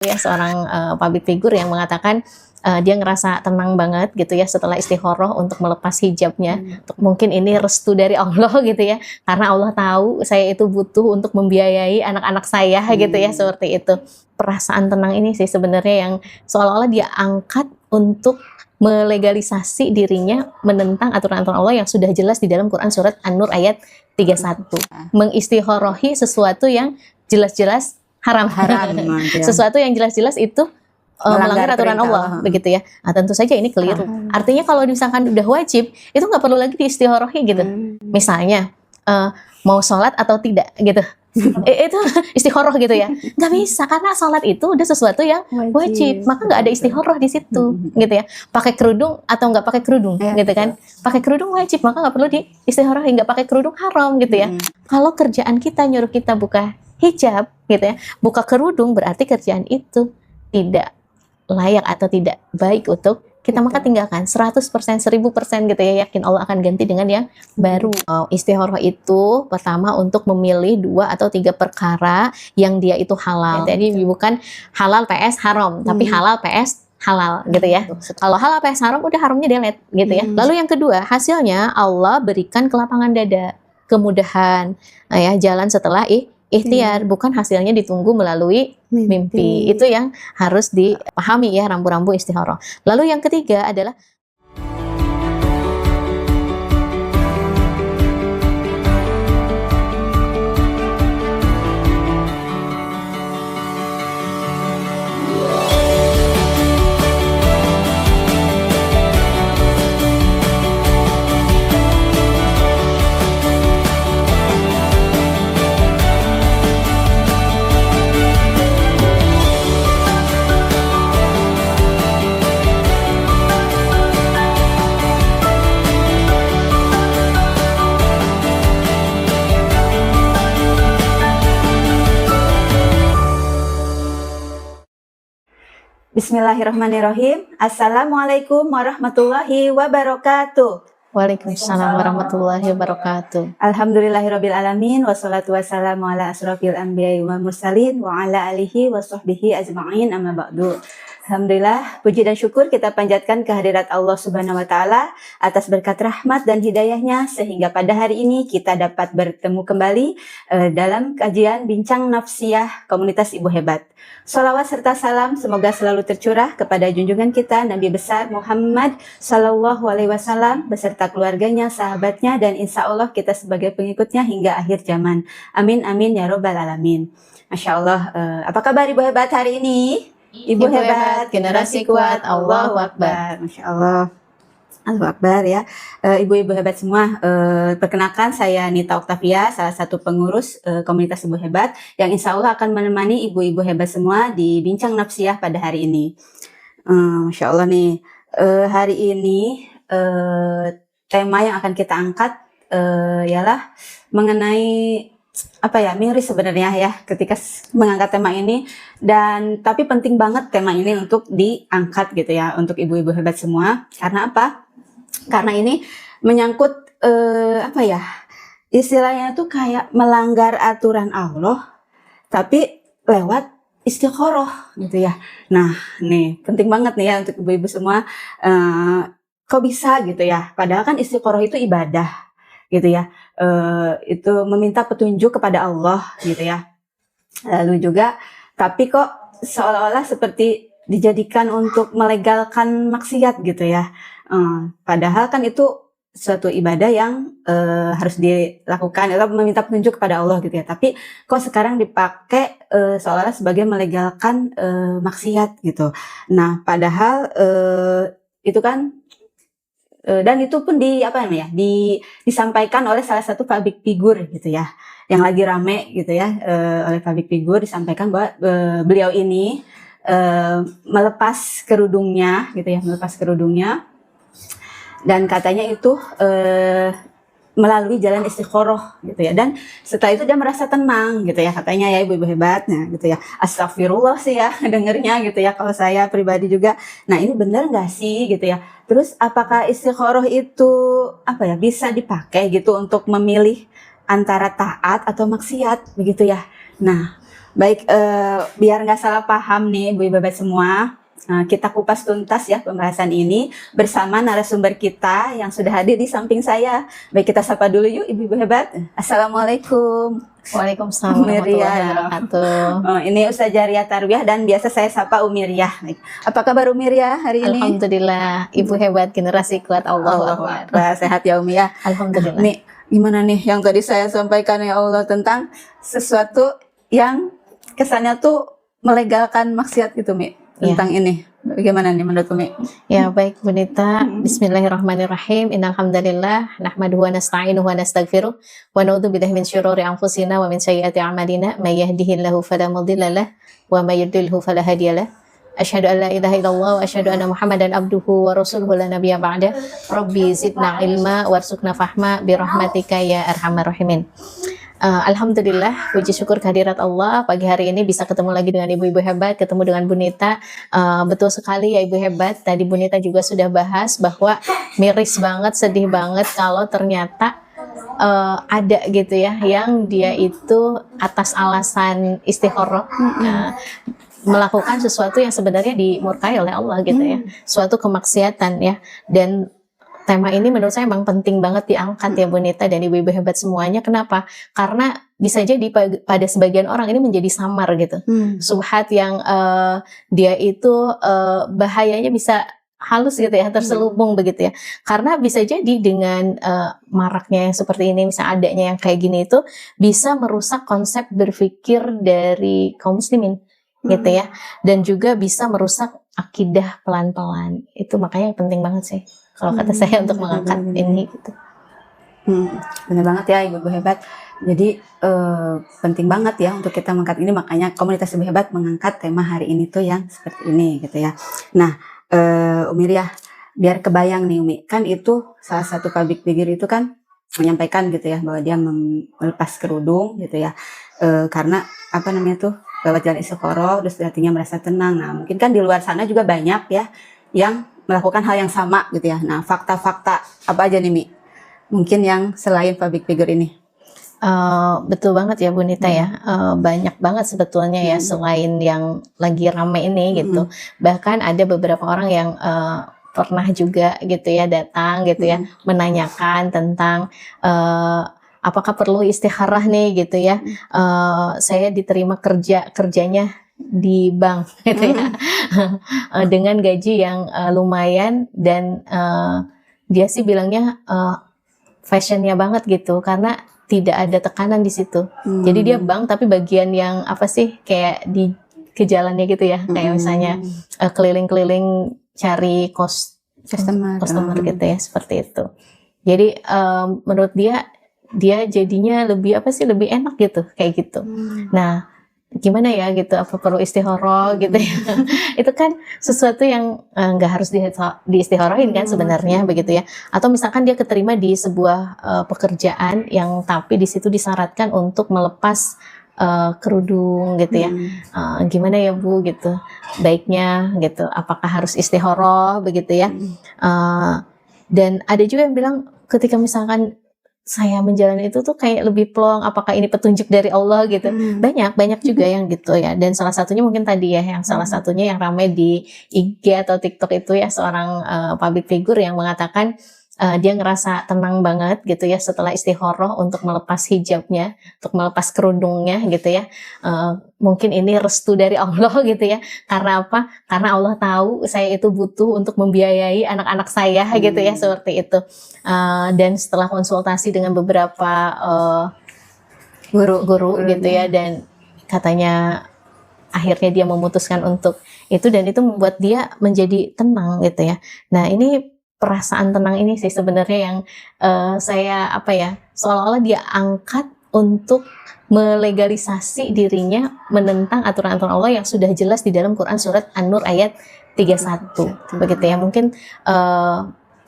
Ya seorang public figure yang mengatakan dia ngerasa tenang banget gitu ya setelah istikharah untuk melepas hijabnya. Mungkin ini restu dari Allah gitu ya, karena Allah tahu saya itu butuh untuk membiayai anak-anak saya gitu ya, seperti itu. Perasaan tenang ini sih sebenarnya yang seolah-olah dia angkat untuk melegalisasi dirinya menentang aturan-aturan Allah yang sudah jelas di dalam Quran surat An-Nur ayat 31. Mengistikharohi sesuatu yang jelas-jelas haram. Ya. Sesuatu yang jelas-jelas itu melanggar aturan Allah, begitu ya. Nah, tentu saja ini keliru. Artinya kalau misalkan udah wajib, itu nggak perlu lagi diistikharohi gitu. Misalnya mau sholat atau tidak gitu. Itu istikharah gitu ya. Nggak bisa, karena sholat itu udah sesuatu yang wajib, maka nggak ada istikharah di situ gitu ya. Pakai kerudung atau nggak pakai kerudung gitu kan. Pakai kerudung wajib, maka nggak perlu diistikharah. Nggak pakai kerudung haram gitu ya. Kalau kerjaan kita nyuruh kita buka hijab gitu ya, buka kerudung, berarti kerjaan itu tidak layak atau tidak baik untuk kita, maka tinggalkan 100%, 1000% gitu ya, yakin Allah akan ganti dengan yang baru. Istikharah itu pertama untuk memilih 2 atau 3 perkara yang dia itu halal. Jadi bukan halal PS haram, tapi halal PS halal gitu ya. Kalau halal PS haram, udah haramnya delete gitu ya. Lalu yang kedua, hasilnya Allah berikan kelapangan dada, kemudahan ya, jalan setelah ikhtiar, bukan hasilnya ditunggu melalui mimpi. Itu yang harus dipahami ya, rambu-rambu istikharah. Lalu yang ketiga adalah Bismillahirrahmanirrahim. Assalamualaikum warahmatullahi wabarakatuh. Waalaikumsalam warahmatullahi wabarakatuh. Alhamdulillahirabbil alamin, wassalatu wassalamu ala asrofil anbiya'i wal mursalin wa ala alihi wa sahbihi ajma'in, amma ba'du. Alhamdulillah, puji dan syukur kita panjatkan kehadirat Allah Subhanahu wa taala atas berkat rahmat dan hidayahnya sehingga pada hari ini kita dapat bertemu kembali dalam kajian Bincang Nafsiyah Komunitas Ibu Hebat. Salawat serta salam semoga selalu tercurah kepada junjungan kita Nabi besar Muhammad sallallahu alaihi wasallam beserta keluarganya, sahabatnya, dan insya Allah kita sebagai pengikutnya hingga akhir zaman. Amin amin ya robbal alamin. Masya Allah, apa kabar Ibu Hebat hari ini? Ibu hebat, generasi kuat, Allahu Akbar. Masya Allah, Allahu Akbar ya. Ibu-ibu hebat semua, perkenalkan saya Nita Oktavia, salah satu pengurus komunitas Ibu Hebat yang insya Allah akan menemani ibu-ibu hebat semua di Bincang Nafsiyah pada hari ini. Masya Allah nih, hari ini tema yang akan kita angkat ialah mengenai miris sebenarnya ya ketika mengangkat tema ini, dan tapi penting banget tema ini untuk diangkat gitu ya untuk ibu-ibu hebat semua. Karena apa? Karena ini menyangkut istilahnya tuh kayak melanggar aturan Allah tapi lewat istikharah gitu ya. Nah nih penting banget nih ya untuk ibu-ibu semua, kok bisa gitu ya, padahal kan istikharah itu ibadah gitu ya, itu meminta petunjuk kepada Allah gitu ya. Lalu juga tapi kok seolah-olah seperti dijadikan untuk melegalkan maksiat gitu ya, padahal kan itu suatu ibadah yang harus dilakukan atau meminta petunjuk kepada Allah gitu ya, tapi kok sekarang dipakai seolah-olah sebagai melegalkan maksiat gitu. Nah padahal itu kan dan itu pun disampaikan oleh salah satu public figure gitu ya, yang lagi rame gitu ya, oleh public figure disampaikan bahwa beliau ini melepas kerudungnya gitu ya, dan katanya itu melalui jalan istikharah gitu ya, dan setelah itu dia merasa tenang gitu ya, katanya ya ibu-ibu hebatnya gitu ya. Astagfirullah sih ya dengernya gitu ya, kalau saya pribadi juga. Nah ini benar nggak sih gitu ya, terus apakah istikharah itu bisa dipakai gitu untuk memilih antara taat atau maksiat begitu ya. Nah Baik, biar nggak salah paham nih Bu Ibu Hebat semua, kita kupas tuntas ya pembahasan ini bersama narasumber kita yang sudah hadir di samping saya. Baik, kita sapa dulu yuk Ibu Hebat. Assalamualaikum. Waalaikumsalam warahmatullahi wabarakatuh. Ini Ustazah Ria Tarbiyah dan biasa saya sapa Umiriah. Apa kabar Umiriah hari ini? Alhamdulillah, Ibu hebat, generasi kuat. Allahu Akbar. Sehat ya Umi ya. Alhamdulillah. Nih, gimana nih yang tadi saya sampaikan ya Allah tentang sesuatu yang kesannya tuh melegalkan maksiat gitu Mi, tentang ini. Bagaimana nih menurut Umi? Ya baik Bu Nita, bismillahirrahmanirrahim. Innal hamdalillah nahmaduhu wa nasta'inuhu wa nastaghfiruh wa na'udzu billahi min syururi anfusina wa min sayyiati a'malina may yahdihillahu fala mudilla lahu wa may yudlilhu fala hadiyalah. Asyhadu an la ilaha illallah wa asyhadu anna Muhammadan abduhu wa rasuluhu la nabiyya ba'da. Rabbi zidna ilma warzuqna fahma bi rahmatika ya arhamar rahimin. Alhamdulillah, puji syukur kehadirat Allah. Pagi hari ini bisa ketemu lagi dengan ibu-ibu hebat, ketemu dengan Bu Nita. Betul sekali ya Ibu hebat. Tadi Bu Nita juga sudah bahas bahwa miris banget, sedih banget kalau ternyata ada gitu ya yang dia itu atas alasan istikharah melakukan sesuatu yang sebenarnya dimurkai oleh Allah gitu ya, suatu kemaksiatan ya. Dan tema ini menurut saya memang penting banget diangkat ya Bu Nita dan ibu-ibu hebat semuanya. Kenapa? Karena bisa jadi pada sebagian orang ini menjadi samar gitu. Subhat yang dia itu bahayanya bisa halus gitu ya, terselubung begitu ya. Karena bisa jadi dengan maraknya yang seperti ini, misalnya adanya yang kayak gini itu bisa merusak konsep berpikir dari kaum muslimin gitu ya. Dan juga bisa merusak akidah pelan-pelan. Itu makanya penting banget sih kalau kata saya untuk mengangkat ini gitu. Benar banget ya ibu-ibu hebat. Jadi penting banget ya untuk kita mengangkat ini, makanya komunitas ibu hebat mengangkat tema hari ini tuh yang seperti ini gitu ya. Nah, Umi Riah, biar kebayang nih Umi, kan itu salah satu public figure itu kan menyampaikan gitu ya bahwa dia melepas kerudung gitu ya, karena apa namanya tuh lewat jalan istikharah terus hatinya merasa tenang. Nah mungkin kan di luar sana juga banyak ya yang melakukan hal yang sama gitu ya. Nah fakta-fakta apa aja nih Mi? Mungkin yang selain public figure ini. Betul banget ya Bu Nita ya, banyak banget sebetulnya ya selain yang lagi ramai ini gitu. Bahkan ada beberapa orang yang pernah juga gitu ya datang gitu ya menanyakan tentang apakah perlu istikharah nih gitu ya. Saya diterima kerjanya di bank gitu ya dengan gaji yang lumayan dan dia sih bilangnya fashionnya banget gitu karena tidak ada tekanan di situ. Jadi dia bank tapi bagian yang apa sih kayak di ke jalannya gitu ya, kayak misalnya keliling-keliling cari customer gitu ya, seperti itu. Jadi menurut dia jadinya lebih apa sih, lebih enak gitu kayak gitu. Nah gimana ya gitu, apa perlu istikharah gitu ya. Itu kan sesuatu yang nggak harus diistikharohin kan sebenarnya begitu ya. Atau misalkan dia keterima di sebuah pekerjaan yang tapi di situ disyaratkan untuk melepas kerudung gitu ya. Gimana ya Bu gitu baiknya gitu, apakah harus istikharah begitu ya. Dan ada juga yang bilang ketika misalkan saya menjalani itu tuh kayak lebih plong, apakah ini petunjuk dari Allah gitu. Banyak juga yang gitu ya. Dan salah satunya mungkin tadi ya, yang salah satunya yang ramai di IG atau TikTok itu ya, seorang public figure yang mengatakan dia ngerasa tenang banget gitu ya setelah istikharah untuk melepas hijabnya, untuk melepas kerudungnya gitu ya. Mungkin ini restu dari Allah gitu ya. Karena apa? Karena Allah tahu saya itu butuh untuk membiayai anak-anak saya gitu ya, seperti itu. Dan setelah konsultasi dengan beberapa guru gitu ya, dan katanya akhirnya dia memutuskan untuk itu, dan itu membuat dia menjadi tenang gitu ya. Nah ini perasaan tenang ini sih sebenarnya yang saya apa ya, seolah-olah dia angkat untuk melegalisasi dirinya menentang aturan-aturan Allah yang sudah jelas di dalam Quran surat An-Nur ayat 31 begitu ya. Mungkin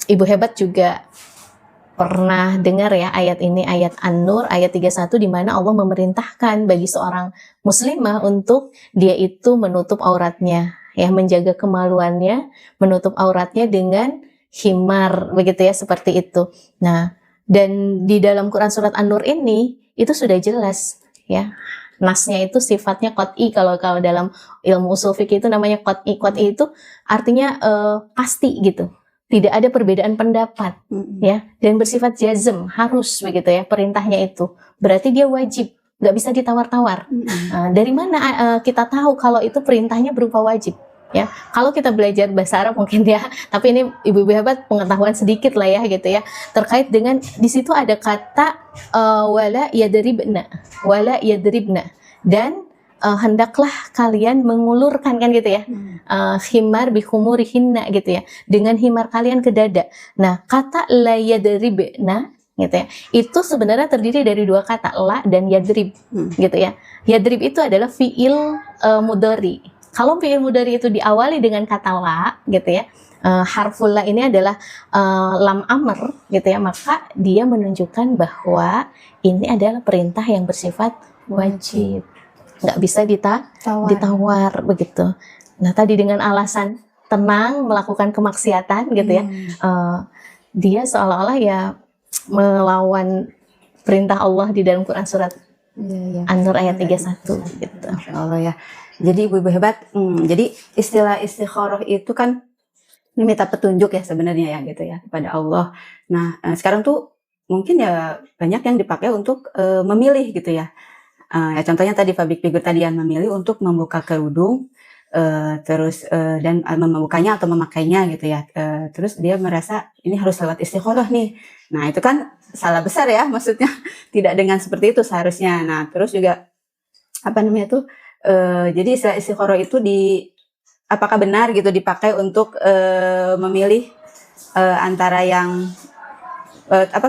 Ibu hebat juga pernah dengar ya ayat ini, ayat An-Nur ayat 31, di mana Allah memerintahkan bagi seorang muslimah untuk dia itu menutup auratnya ya, menjaga kemaluannya, menutup auratnya dengan himar begitu ya, seperti itu. Nah, dan di dalam Quran surat An-Nur ini itu sudah jelas ya. nasnya itu sifatnya qat'i. Kalau dalam ilmu ushul fikih itu namanya qat'i. Qat'i itu artinya pasti gitu. Tidak ada perbedaan pendapat, ya, dan bersifat jazm, harus begitu ya perintahnya itu. Berarti dia wajib, nggak bisa ditawar-tawar. Dari mana kita tahu kalau itu perintahnya berupa wajib? Ya, kalau kita belajar bahasa Arab mungkin ya, tapi ini ibu-ibu hebat pengetahuan sedikit lah ya gitu ya, terkait dengan di situ ada kata wala yadribna, dan hendaklah kalian mengulurkan kan gitu ya, khimar bi khumurihinna gitu ya, dengan himar kalian ke dada. Nah, kata la yadribna gitu ya, itu sebenarnya terdiri dari dua kata, la dan yadrib gitu ya. Yadrib itu adalah fiil mudhari. Kalau fi'il mudhari itu diawali dengan kata la gitu ya, harful la ini adalah lam amr gitu ya, maka dia menunjukkan bahwa ini adalah perintah yang bersifat wajib, nggak bisa ditawar begitu. Nah, tadi dengan alasan tenang melakukan kemaksiatan gitu ya, dia seolah-olah ya melawan perintah Allah di dalam Quran surat An-Nur ayat 31 gitu. Masya Allah ya. Jadi ibu-ibu hebat, jadi istilah istikharah itu kan meminta petunjuk ya sebenarnya ya gitu ya kepada Allah. Nah, sekarang tuh mungkin ya banyak yang dipakai untuk memilih gitu ya. Ya contohnya tadi public figure tadi yang memilih untuk membuka kerudung, terus dan membukanya atau memakainya gitu ya. Terus dia merasa ini harus lewat istikharah nih. Nah, itu kan salah besar ya, maksudnya tidak dengan seperti itu seharusnya. Nah, terus juga apa namanya tuh? Jadi istilah istikharah itu apakah benar gitu dipakai untuk memilih antara yang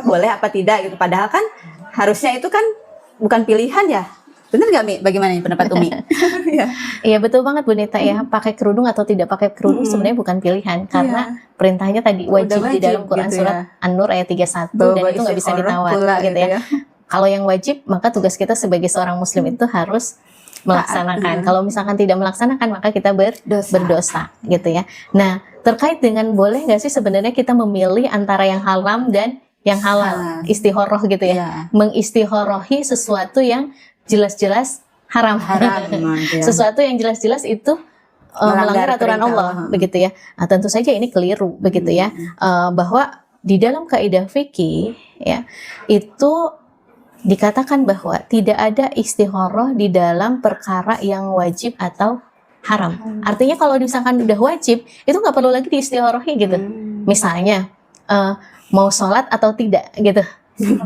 boleh apa tidak gitu, padahal kan harusnya itu kan bukan pilihan ya. Benar nggak Mi? Bagaimana nih pendapat Umi? Iya betul banget Bu Nita ya, pakai kerudung atau tidak pakai kerudung sebenarnya bukan pilihan, karena perintahnya tadi wajib di dalam Quran gitu surat An-Nur ayat 31 dan itu nggak bisa ditawar gitu ya. Kalau yang wajib maka tugas kita sebagai seorang muslim itu harus melaksanakan. Kalau misalkan tidak melaksanakan maka kita berdosa gitu ya. Nah, terkait dengan boleh nggak sih sebenarnya kita memilih antara yang haram dan yang halal, istikharah gitu ya. Mengistikharohi sesuatu yang jelas-jelas haram. Sesuatu yang jelas-jelas itu melanggar aturan Allah begitu ya. Nah, tentu saja ini keliru begitu ya. Bahwa di dalam kaidah fikih ya itu dikatakan bahwa tidak ada istikharah di dalam perkara yang wajib atau haram. Artinya kalau misalkan udah wajib, itu nggak perlu lagi diistikharohi gitu. Misalnya mau sholat atau tidak gitu.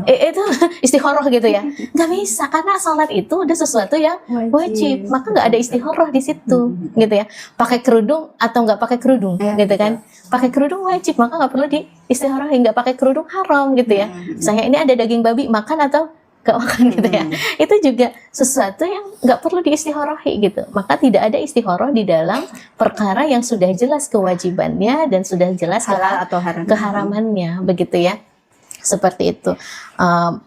Itu istikharah gitu ya. Nggak bisa, karena sholat itu udah sesuatu yang wajib. Maka nggak ada istikharah di situ gitu ya. Pakai kerudung atau nggak pakai kerudung gitu kan. Pakai kerudung wajib, maka nggak perlu diistikharohi. Nggak pakai kerudung haram gitu ya. Misalnya ini ada daging babi, makan atau gak makan gitu ya, itu juga sesuatu yang nggak perlu diistikharohi gitu. Maka tidak ada istikharah di dalam perkara yang sudah jelas kewajibannya dan sudah jelas halal atau haram keharamannya begitu ya, seperti itu.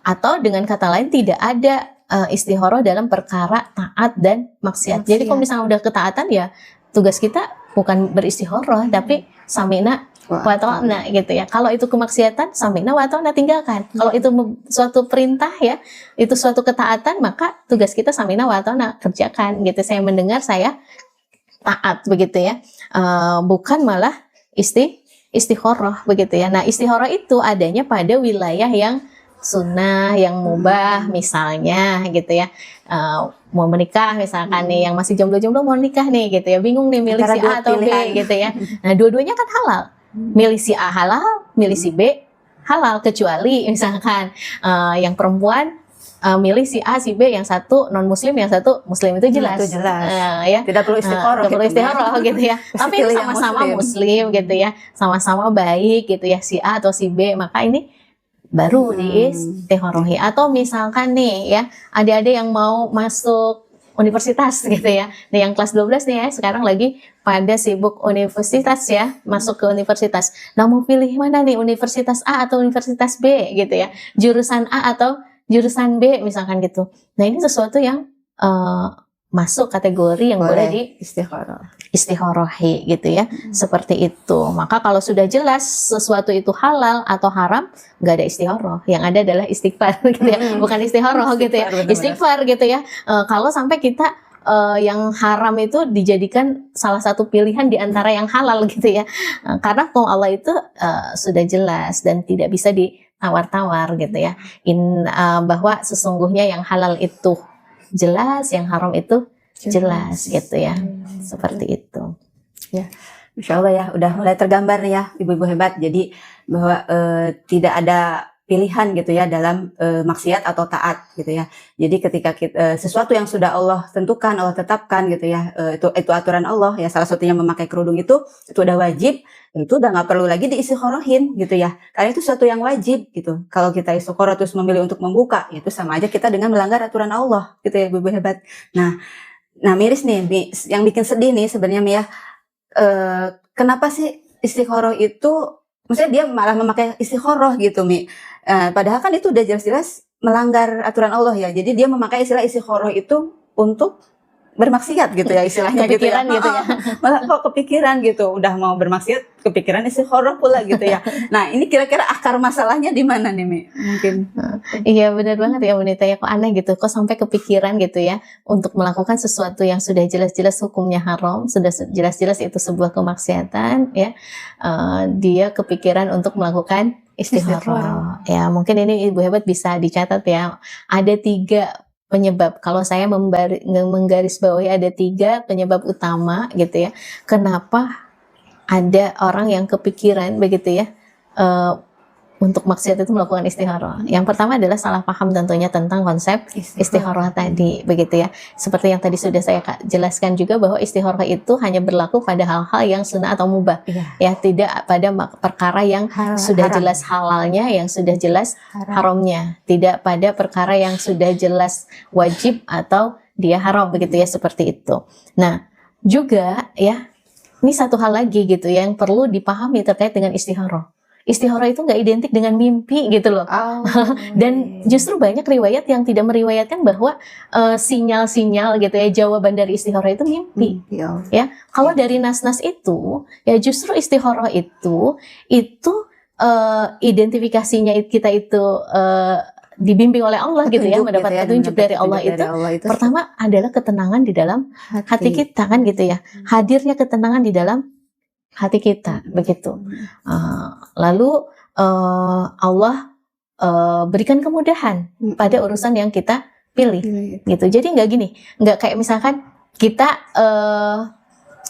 Atau dengan kata lain tidak ada istikharah dalam perkara taat dan maksiat. Jadi kalau misalnya udah ketaatan ya tugas kita bukan beristikharah tapi sami'na wa ta'na gitu ya. Kalau itu kemaksiatan, sami'na wa ta'na, tinggalkan. Kalau itu suatu perintah ya, itu suatu ketaatan, maka tugas kita sami'na wa ta'na, kerjakan gitu. Saya mendengar, saya taat begitu ya. Bukan malah istikharah begitu ya. Nah, istikharah itu adanya pada wilayah yang sunnah, yang mubah misalnya gitu ya. Mau menikah misalkan nih, yang masih jomblo-jomblo mau nikah nih gitu ya, bingung nih milih si A atau B gitu ya. Nah, dua-duanya kan halal. Milih si A halal, milih si B halal, kecuali misalkan yang perempuan milih si A, si B, yang satu non muslim, yang satu muslim, itu jelas. Itu jelas. Ya. Tidak perlu istikharah. Tidak perlu istikharah gitu ya. Tapi sama-sama muslim gitu ya, sama-sama baik gitu ya, si A atau si B, maka ini baru diistikharohi. Atau misalkan nih ya, adik-adik yang mau masuk universitas gitu ya. Nah, yang kelas 12 nih ya, sekarang lagi pada sibuk universitas ya, masuk ke universitas. Nah, mau pilih mana nih, universitas A atau universitas B gitu ya. Jurusan A atau jurusan B misalkan gitu. Nah, ini sesuatu yang masuk kategori yang boleh di istikharah gitu ya. Seperti itu. Maka kalau sudah jelas sesuatu itu halal atau haram, nggak ada istikharah. Yang ada adalah istighfar gitu ya. Bukan istikharah gitu ya. Istighfar gitu ya. Kalau sampai kita yang haram itu dijadikan salah satu pilihan di antara yang halal gitu ya. Karena hukum Allah itu sudah jelas dan tidak bisa ditawar-tawar gitu ya. Bahwa sesungguhnya yang halal itu jelas, yang haram itu jelas gitu ya. Seperti itu. Ya, Masya Allah ya, udah mulai tergambar nih ya ibu-ibu hebat. Jadi bahwa tidak ada pilihan gitu ya dalam maksiat atau taat gitu ya. Jadi ketika sesuatu yang sudah Allah tentukan, Allah tetapkan gitu ya, itu aturan Allah ya. Salah satunya memakai kerudung itu udah wajib, itu udah nggak perlu lagi diistikhorohin gitu ya. Karena itu sesuatu yang wajib gitu. Kalau kita istikhoroh terus memilih untuk membuka, itu sama aja kita dengan melanggar aturan Allah gitu ya, ibu-ibu hebat. Nah miris nih, yang bikin sedih nih sebenarnya Mia, kenapa sih istikhoroh itu, maksudnya dia malah memakai istikhoroh gitu Mi. Padahal kan itu udah jelas-jelas melanggar aturan Allah ya. Jadi dia memakai istilah istikhoroh itu untuk bermaksiat gitu ya istilahnya kepikiran gitu ya. Malah kok kepikiran gitu, udah mau bermaksiat kepikiran istikharah pula gitu ya. Nah ini kira-kira akar masalahnya di mana nih Mi? Mungkin. Iya benar banget ya wanita ya, kok aneh gitu, kok sampai kepikiran gitu ya untuk melakukan sesuatu yang sudah jelas-jelas hukumnya haram, sudah jelas-jelas itu sebuah kemaksiatan ya, dia kepikiran untuk melakukan istikharah. Ya mungkin ini ibu hebat bisa dicatat ya, ada 3 penyebab. Kalau saya menggarisbawahi ada 3 penyebab utama gitu ya. Kenapa ada orang yang kepikiran begitu ya untuk maksiat itu melakukan istikharah. Yang pertama adalah salah paham tentunya tentang konsep istikharah tadi begitu ya. Seperti yang tadi sudah saya jelaskan juga bahwa istikharah itu hanya berlaku pada hal-hal yang sunnah atau mubah. Ya, tidak pada perkara yang sudah jelas halalnya, yang sudah jelas haramnya. Tidak pada perkara yang sudah jelas wajib atau dia haram begitu ya, seperti itu. Nah, juga ya, ini satu hal lagi gitu ya, yang perlu dipahami terkait dengan istikharah. Istikharah itu nggak identik dengan mimpi gitu loh. Dan justru banyak riwayat yang tidak meriwayatkan bahwa sinyal-sinyal gitu ya, jawaban dari istikharah itu mimpi. Ya, kalau dari nas-nas itu ya justru istikharah itu identifikasinya kita itu dibimbing oleh Allah gitu ya, mendapat petunjuk dari Allah itu. Pertama adalah ketenangan di dalam hati kita kan gitu ya. Hadirnya ketenangan di dalam hati kita begitu. Lalu Allah berikan kemudahan pada urusan yang kita pilih gitu. Jadi nggak kayak misalkan kita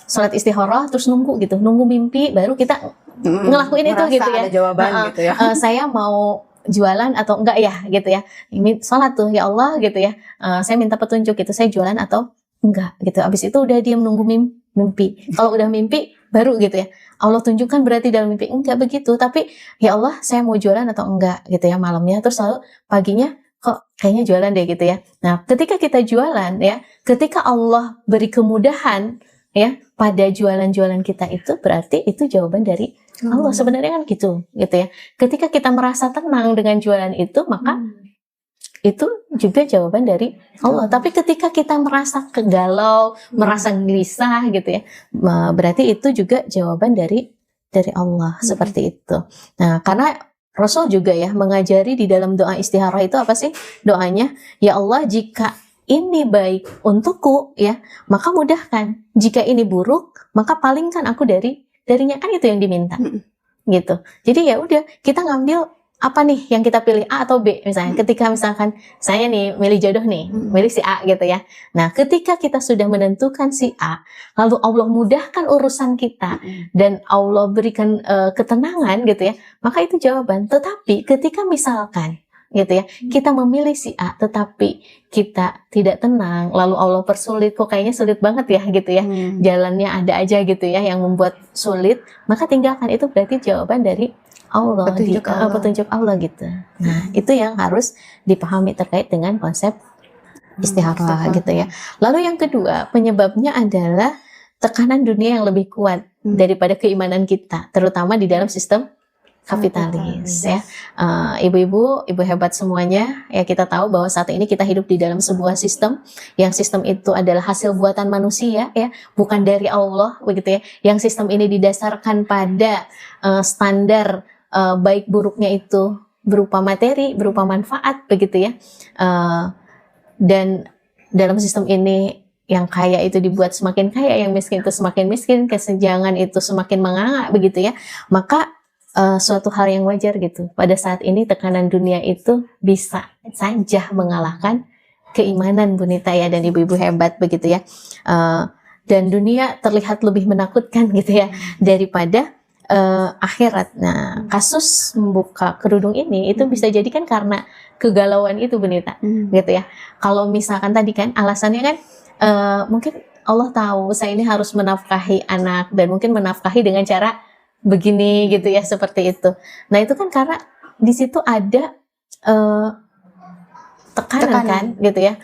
sholat istikharah terus nunggu mimpi baru kita ngelakuin itu gitu ya. Ada jawaban gitu ya. Saya mau jualan atau enggak ya gitu ya. Ini sholat tuh ya Allah gitu ya. Saya minta petunjuk gitu, saya jualan atau enggak gitu. Abis itu udah diam nunggu mimpi. Kalau udah mimpi baru gitu ya, Allah tunjukkan berarti dalam mimpi. Enggak begitu, tapi ya Allah saya mau jualan atau enggak gitu ya malamnya. Terus lalu paginya kok kayaknya jualan deh gitu ya. Nah ketika kita jualan ya, ketika Allah beri kemudahan ya pada jualan-jualan kita itu, berarti itu jawaban dari Allah sebenarnya kan gitu ya. Ketika kita merasa tenang dengan jualan itu, maka itu juga jawaban dari Allah. Tapi ketika kita merasa kegalau, merasa gelisah gitu ya, berarti itu juga jawaban dari Allah seperti itu. Nah, karena Rasul juga ya mengajari di dalam doa istikharah itu apa sih doanya? Ya Allah, jika ini baik untukku ya, maka mudahkan. Jika ini buruk, maka palingkan aku darinya, kan itu yang diminta. Gitu. Jadi ya udah, kita ngambil apa nih yang kita pilih, A atau B misalnya. Ketika misalkan saya nih milih jodoh nih, milih si A gitu ya. Nah, ketika kita sudah menentukan si A, lalu Allah mudahkan urusan kita dan Allah berikan ketenangan gitu ya, maka itu jawaban. Tetapi ketika misalkan gitu ya, kita memilih si A tetapi kita tidak tenang, lalu Allah persulit, kok kayaknya sulit banget ya gitu ya, jalannya ada aja gitu ya yang membuat sulit, maka tinggalkan. Itu berarti jawaban dari Allah, petunjuk Allah gitu. Nah, itu yang harus dipahami terkait dengan konsep istikharah gitu ya. Lalu yang kedua, penyebabnya adalah tekanan dunia yang lebih kuat daripada keimanan kita, terutama di dalam sistem kapitalis ya. Ibu-ibu, ibu hebat semuanya ya, kita tahu bahwa saat ini kita hidup di dalam sebuah sistem yang sistem itu adalah hasil buatan manusia ya, bukan dari Allah begitu ya. Yang sistem ini didasarkan pada standar baik buruknya itu berupa materi, berupa manfaat begitu ya. Dan dalam sistem ini yang kaya itu dibuat semakin kaya, yang miskin itu semakin miskin, kesenjangan itu semakin menganga begitu ya. Maka suatu hal yang wajar gitu. Pada saat ini tekanan dunia itu bisa saja mengalahkan keimanan Bunita ya, dan ibu-ibu hebat begitu ya. Dan dunia terlihat lebih menakutkan gitu ya daripada akhirat. Nah, kasus membuka kerudung ini itu bisa jadi kan karena kegalauan itu Bunita gitu ya. Kalau misalkan tadi kan alasannya kan mungkin Allah tahu saya ini harus menafkahi anak dan mungkin menafkahi dengan cara begini gitu ya, seperti itu. Nah itu kan karena di situ ada tekanan kan gitu ya.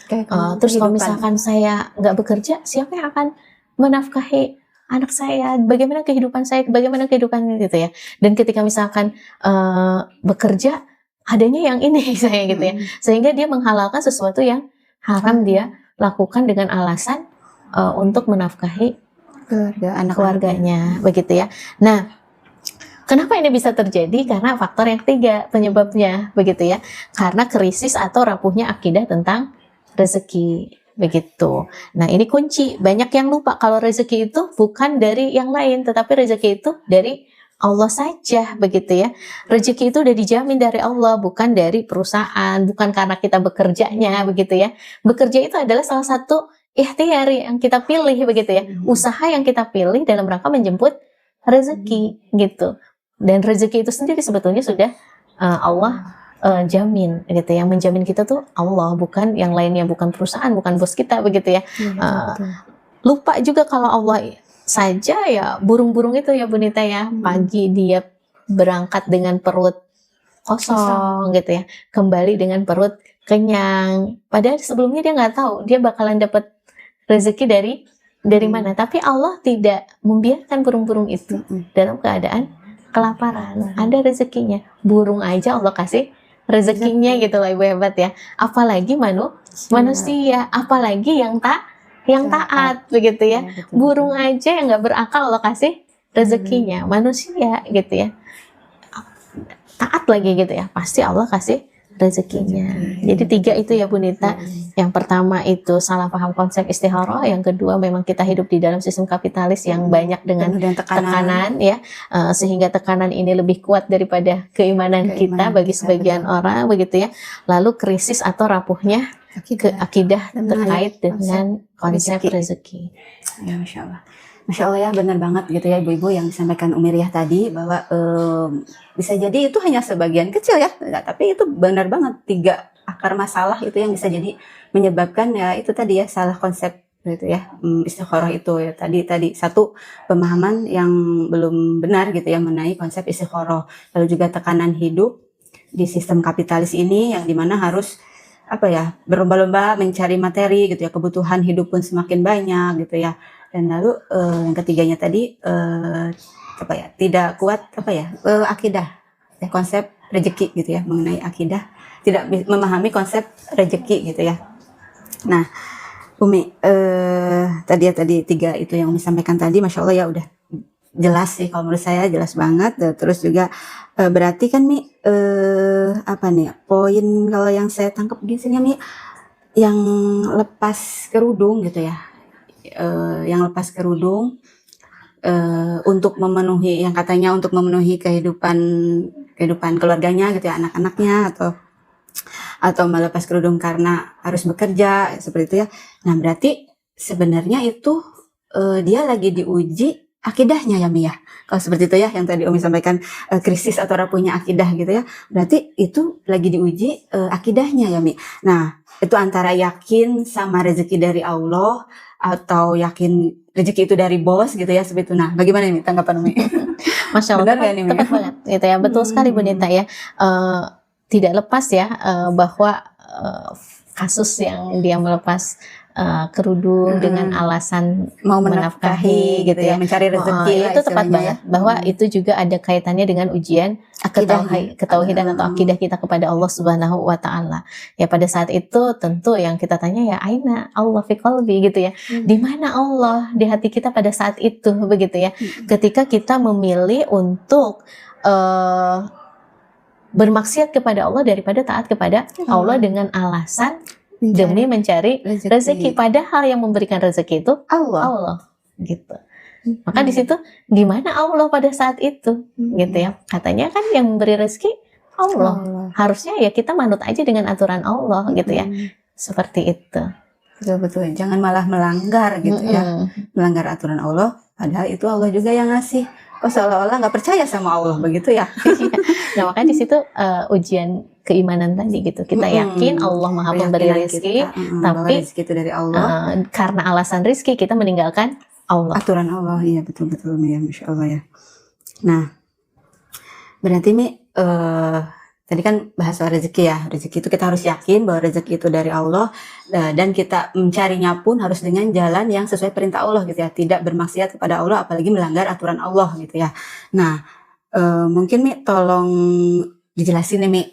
Terus kalau misalkan saya nggak bekerja, siapa yang akan menafkahi anak saya? Bagaimana kehidupan saya? Bagaimana kehidupan gitu ya? Dan ketika misalkan bekerja, adanya yang ini saya gitu ya, sehingga dia menghalalkan sesuatu yang haram dia lakukan dengan alasan untuk menafkahi keluarganya begitu ya. Nah, kenapa ini bisa terjadi? Karena faktor yang ketiga penyebabnya begitu ya. Karena krisis atau rapuhnya akidah tentang rezeki begitu. Nah, ini kunci. Banyak yang lupa kalau rezeki itu bukan dari yang lain, tetapi rezeki itu dari Allah saja begitu ya. Rezeki itu udah dijamin dari Allah, bukan dari perusahaan, bukan karena kita bekerjanya begitu ya. Bekerja itu adalah salah satu ikhtiar yang kita pilih begitu ya. Usaha yang kita pilih dalam rangka menjemput rezeki gitu. Dan rezeki itu sendiri sebetulnya sudah Allah jamin gitu ya. Menjamin kita tuh Allah, bukan yang lainnya, bukan perusahaan, bukan bos kita begitu ya. Lupa juga kalau Allah saja ya, burung-burung itu ya Bunita ya, pagi dia berangkat dengan perut kosong gitu ya, kembali dengan perut kenyang. Padahal sebelumnya dia nggak tahu dia bakalan dapat rezeki dari mana. Tapi Allah tidak membiarkan burung-burung itu dalam keadaan kelaparan. Ada rezekinya. Burung aja Allah kasih rezekinya gitu loh, ibu hebat ya. Apalagi manusia, apalagi yang taat begitu ya. Burung aja yang nggak berakal Allah kasih rezekinya. Manusia gitu ya, taat lagi gitu ya, pasti Allah kasih rezekinya. Jadi 3 itu ya Bunita. Yang pertama itu salah paham konsep istikharah, yang kedua memang kita hidup di dalam sistem kapitalis yang banyak dengan tekanan ya, sehingga tekanan ini lebih kuat daripada keimanan kita bagi sebagian orang begitu ya. Lalu krisis atau rapuhnya akidah terkait dengan konsep rezeki. Ya, Masya Allah ya, benar banget gitu ya ibu-ibu yang disampaikan Umiriyah tadi, bahwa bisa jadi itu hanya sebagian kecil ya, tapi itu benar banget 3 akar masalah itu yang bisa jadi menyebabkan ya itu tadi ya, salah konsep gitu ya, istikharah itu ya, tadi 1 pemahaman yang belum benar gitu ya mengenai konsep istikharah. Lalu juga tekanan hidup di sistem kapitalis ini yang dimana harus berlomba-lomba mencari materi gitu ya, kebutuhan hidup pun semakin banyak gitu ya. Dan lalu yang ketiganya tadi tidak kuat akidah ya, konsep rezeki gitu ya, mengenai akidah, tidak memahami konsep rezeki gitu ya. Nah, Umi tadi 3 itu yang Umi sampaikan tadi, Masya Allah ya, udah jelas sih kalau menurut saya, jelas banget. Terus juga berarti kan Mi poin kalau yang saya tangkap di sini Mi, yang lepas kerudung gitu ya, yang lepas kerudung untuk memenuhi, yang katanya untuk memenuhi kehidupan keluarganya gitu ya, anak-anaknya, atau melepas kerudung karena harus bekerja seperti itu ya. Nah, berarti sebenarnya itu dia lagi diuji akidahnya ya Mi ya. Kalau seperti itu ya, yang tadi Umi sampaikan, krisis atau rapuhnya akidah gitu ya. Berarti itu lagi diuji akidahnya ya Mi. Nah, itu antara yakin sama rezeki dari Allah atau yakin rezeki itu dari bos gitu ya, seperti itu. Nah, bagaimana ini tanggapan Umi? Masya Allah, tepat banget gitu ya. Betul sekali Bunita ya. Tidak lepas ya bahwa kasus yang dia melepas kerudung dengan alasan mau menafkahi gitu ya, mencari rezeki lah itu tepat istilahnya banget bahwa itu juga ada kaitannya dengan ujian ketauhidan atau akidah kita kepada Allah Subhanahu wa taala. Ya pada saat itu tentu yang kita tanya ya aina Allah fi qalbi gitu ya. Di mana Allah di hati kita pada saat itu begitu ya. Ketika kita memilih untuk bermaksiat kepada Allah daripada taat kepada Allah dengan alasan demi mencari rezeki. Padahal yang memberikan rezeki itu Allah gitu. Maka di situ di mana Allah pada saat itu gitu ya. Katanya kan yang memberi rezeki Allah. Harusnya ya kita manut aja dengan aturan Allah gitu ya. Seperti itu. Betul-betul. Jangan malah melanggar gitu ya. Melanggar aturan Allah padahal itu Allah juga yang ngasih. Kok seolah-olah nggak percaya sama Allah begitu ya. Nah makanya di situ ujian keimanan tadi gitu. Kita yakin Allah Maha Pemberi rezeki, tapi rezeki itu dari Allah. Karena alasan rezeki kita meninggalkan Allah. Aturan Allah, iya betul-betul ya, Masya Allah ya. Nah, berarti Mi, tadi kan bahas soal rezeki ya. Rezeki itu kita harus yakin bahwa rezeki itu dari Allah, dan kita mencarinya pun harus dengan jalan yang sesuai perintah Allah gitu ya. Tidak bermaksiat kepada Allah, apalagi melanggar aturan Allah gitu ya. Nah, mungkin Mi tolong dijelasin nih Mi,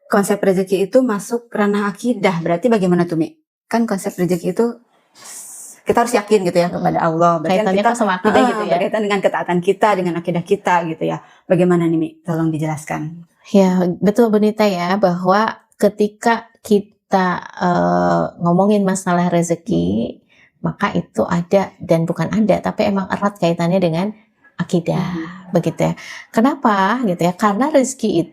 konsep rezeki itu masuk ranah akidah, berarti bagaimana tuh Mi? Kan konsep rezeki itu kita harus yakin gitu ya kepada Allah. Kaitannya kita sama akidah gitu ya. Berkaitan dengan ketaatan kita, dengan akidah kita gitu ya. Bagaimana nih Mi? Tolong dijelaskan. Ya betul Benita ya, bahwa ketika kita ngomongin masalah rezeki, maka itu ada dan bukan ada, tapi emang erat kaitannya dengan akidah, begitu ya. Kenapa gitu ya? Karena rezeki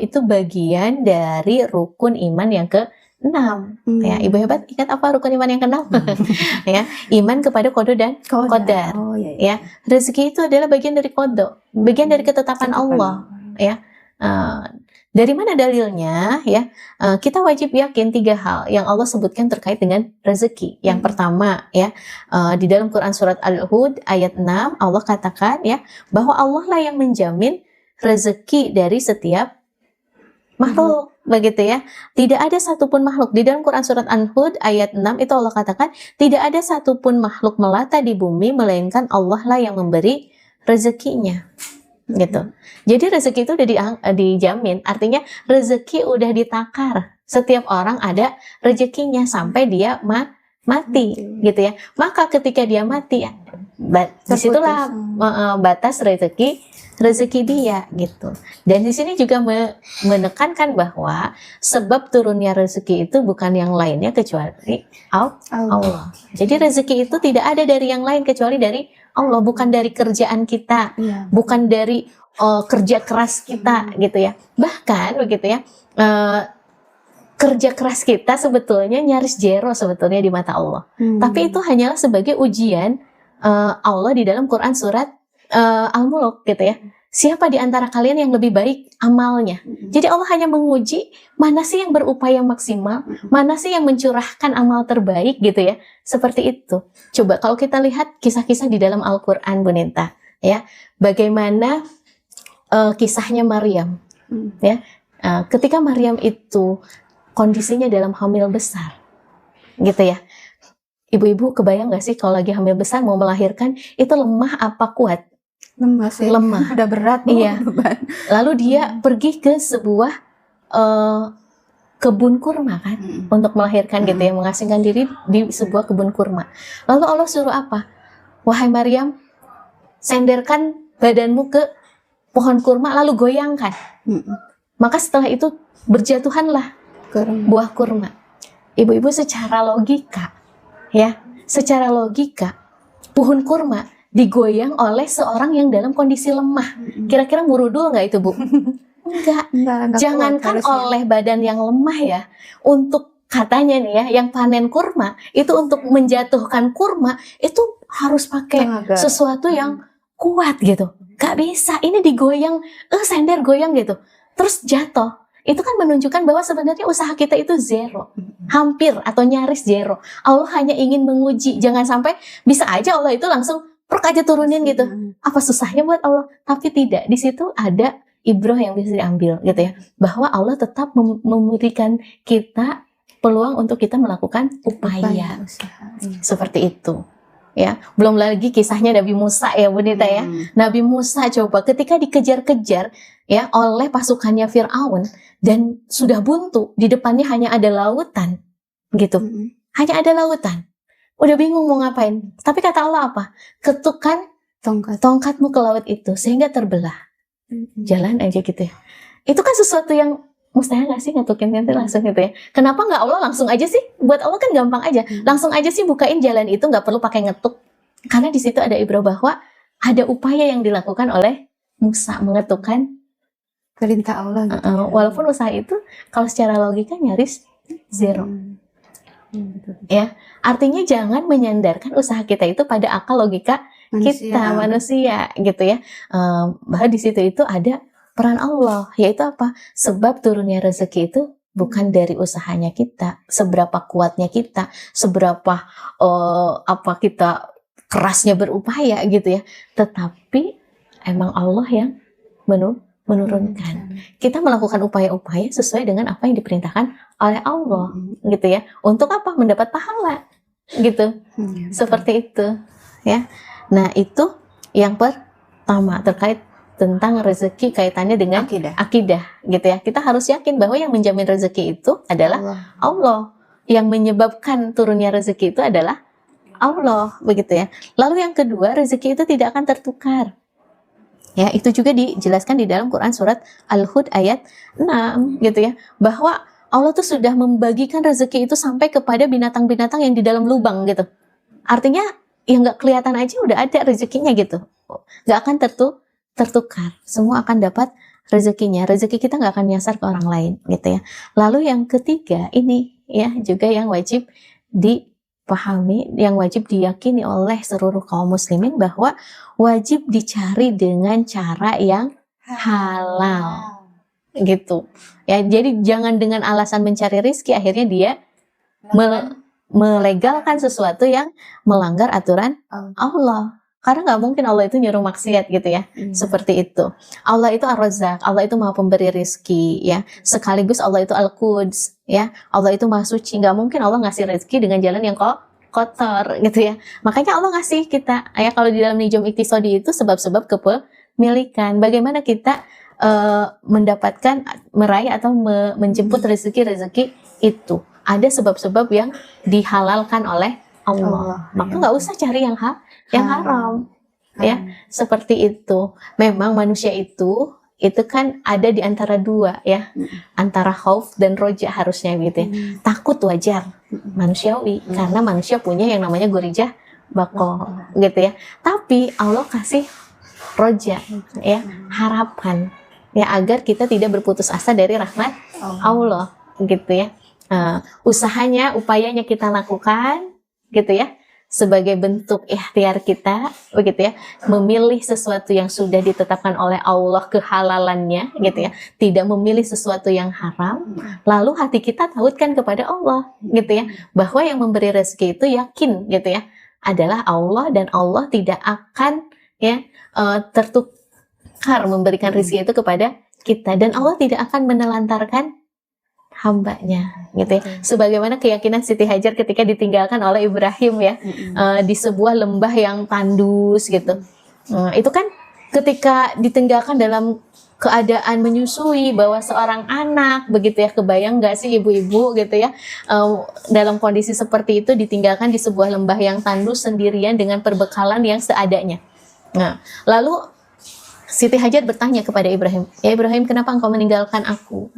itu bagian dari rukun iman yang ke-6. Ya, Ibu hebat ingat apa rukun iman yang ke-6? Ya, iman kepada qada dan qadar. Ya, rezeki itu adalah bagian dari qada, bagian dari ketetapan Allah. Ya, dari mana dalilnya? Ya, kita wajib yakin 3 hal yang Allah sebutkan terkait dengan rezeki. Yang pertama, ya, di dalam Quran surat Al-Hud ayat 6 Allah katakan ya bahwa Allah lah yang menjamin rezeki dari setiap makhluk, begitu ya. Tidak ada satupun makhluk di dalam Quran surat Al-Hud ayat 6 itu Allah katakan tidak ada satupun makhluk melata di bumi melainkan Allah lah yang memberi rezekinya. Gitu. Jadi rezeki itu udah dijamin, artinya rezeki udah ditakar. Setiap orang ada rezekinya sampai dia mati, gitu ya. Maka ketika dia mati, disitulah batas rezeki dia, gitu. Dan di sini juga menekankan bahwa sebab turunnya rezeki itu bukan yang lainnya kecuali Allah. Jadi rezeki itu tidak ada dari yang lain kecuali dari Allah, bukan dari kerjaan kita, bukan dari kerja keras kita, gitu ya. Bahkan begitu ya, kerja keras kita sebetulnya nyaris zero sebetulnya di mata Allah. Tapi itu hanyalah sebagai ujian Allah di dalam Quran surat Al-Mulk, gitu ya. Siapa di antara kalian yang lebih baik amalnya? Jadi Allah hanya menguji mana sih yang berupaya maksimal, mana sih yang mencurahkan amal terbaik, gitu ya. Seperti itu. Coba kalau kita lihat kisah-kisah di dalam Al-Quran, Bu Ninta, ya, bagaimana kisahnya Maryam, ya, ketika Maryam itu kondisinya dalam hamil besar, gitu ya. Ibu-ibu kebayang nggak sih kalau lagi hamil besar mau melahirkan itu lemah apa kuat? Lemah sih. Lemah. Udah berat. Iya. Lalu dia pergi ke sebuah kebun kurma kan, untuk melahirkan gitu ya, mengasingkan diri di sebuah kebun kurma. Lalu Allah suruh apa? Wahai Maryam, senderkan badanmu ke pohon kurma lalu goyangkan. Maka setelah itu berjatuhanlah buah kurma. Ibu-ibu secara logika, ya, secara logika pohon kurma digoyang oleh seorang yang dalam kondisi lemah. Kira-kira murudul nggak itu, Bu? Enggak. Jangankan oleh badan yang lemah ya, untuk katanya nih ya, yang panen kurma itu untuk menjatuhkan kurma itu harus pakai sesuatu yang kuat gitu. Gak bisa, ini digoyang, sender goyang gitu, terus jatuh. Itu kan menunjukkan bahwa sebenarnya usaha kita itu zero, hampir atau nyaris zero. Allah hanya ingin menguji, jangan sampai bisa aja Allah itu langsung aja turunin gitu. Apa susahnya buat Allah? Tapi tidak, di situ ada ibrah yang bisa diambil gitu ya, bahwa Allah tetap memberikan kita peluang untuk kita melakukan upaya. Seperti itu. Ya, belum lagi kisahnya Nabi Musa ya Bu Nita ya. Nabi Musa coba ketika dikejar-kejar ya oleh pasukannya Firaun dan sudah buntu, di depannya hanya ada lautan gitu. Hanya ada lautan. Udah bingung mau ngapain. Tapi kata Allah apa? Ketukkan tongkatmu ke laut itu sehingga terbelah. Jalan aja gitu ya. Itu kan sesuatu yang mustahil gak sih ngetukin nanti langsung gitu ya. Kenapa nggak Allah langsung aja sih? Buat Allah kan gampang aja. Langsung aja sih bukain jalan itu, nggak perlu pakai ngetuk. Karena di situ ada ibrah bahwa ada upaya yang dilakukan oleh Musa mengetukkan perintah Allah gitu. Walaupun usaha itu kalau secara logika nyaris zero. Ya, artinya jangan menyandarkan usaha kita itu pada akal logika kita manusia gitu ya. Bahwa di situ itu ada peran Allah, yaitu apa? Sebab turunnya rezeki itu bukan dari usahanya kita, seberapa kuatnya kita, seberapa apa kita kerasnya berupaya gitu ya. Tetapi emang Allah yang menurunkan. Kita melakukan upaya-upaya sesuai dengan apa yang diperintahkan oleh Allah gitu ya. Untuk apa? Mendapat pahala gitu. Seperti itu ya. Nah, itu yang pertama terkait tentang rezeki kaitannya dengan akidah gitu ya. Kita harus yakin bahwa yang menjamin rezeki itu adalah Allah. Yang menyebabkan turunnya rezeki itu adalah Allah, begitu ya. Lalu yang kedua, rezeki itu tidak akan tertukar. Ya, itu juga dijelaskan di dalam Quran surat Al-Hud ayat 6 gitu ya. Bahwa Allah tuh sudah membagikan rezeki itu sampai kepada binatang-binatang yang di dalam lubang gitu. Artinya yang nggak kelihatan aja udah ada rezekinya gitu. Nggak akan tertukar, semua akan dapat rezekinya. Rezeki kita nggak akan nyasar ke orang lain gitu ya. Lalu yang ketiga ini ya juga yang wajib dipahami, yang wajib diyakini oleh seluruh kaum muslimin bahwa wajib dicari dengan cara yang halal gitu ya. Jadi jangan dengan alasan mencari rezeki akhirnya dia melegalkan sesuatu yang melanggar aturan Allah. Karena nggak mungkin Allah itu nyuruh maksiat gitu ya. Seperti itu. Allah itu Ar-Razzaq, Allah itu Maha Pemberi rezeki ya. Sekaligus Allah itu Al-Quds ya. Allah itu Maha Suci. Nggak mungkin Allah ngasih rezeki dengan jalan yang kotor gitu ya. Makanya Allah ngasih kita ya, kalau di dalam Nijum Iktisadi itu sebab-sebab kepemilikan. Bagaimana kita mendapatkan, meraih atau menjemput rezeki itu. Ada sebab-sebab yang dihalalkan oleh Allah. Maka nggak usah cari yang haram ya. Seperti itu. Memang manusia itu kan ada di antara dua ya, antara khauf dan roja harusnya gitu ya. Takut wajar, manusiawi, karena manusia punya yang namanya gorijah bako gitu ya. Tapi Allah kasih roja ya, harapan ya, agar kita tidak berputus asa dari rahmat Allah gitu ya. Usahanya, upayanya kita lakukan gitu ya, sebagai bentuk ikhtiar kita, begitu ya, memilih sesuatu yang sudah ditetapkan oleh Allah kehalalannya, gitu ya, tidak memilih sesuatu yang haram. Lalu hati kita tautkan kepada Allah, gitu ya, bahwa yang memberi rezeki itu yakin, gitu ya, adalah Allah, dan Allah tidak akan ya tertukar memberikan rezeki itu kepada kita, dan Allah tidak akan menelantarkan hambanya gitu ya. Sebagaimana keyakinan Siti Hajar ketika ditinggalkan oleh Ibrahim ya, di sebuah lembah yang tandus gitu. Itu kan ketika ditinggalkan dalam keadaan menyusui, bawa seorang anak begitu ya. Kebayang nggak sih ibu-ibu gitu ya, dalam kondisi seperti itu ditinggalkan di sebuah lembah yang tandus sendirian dengan perbekalan yang seadanya. Nah, lalu Siti Hajar bertanya kepada Ibrahim, "Ya Ibrahim, kenapa engkau meninggalkan aku?"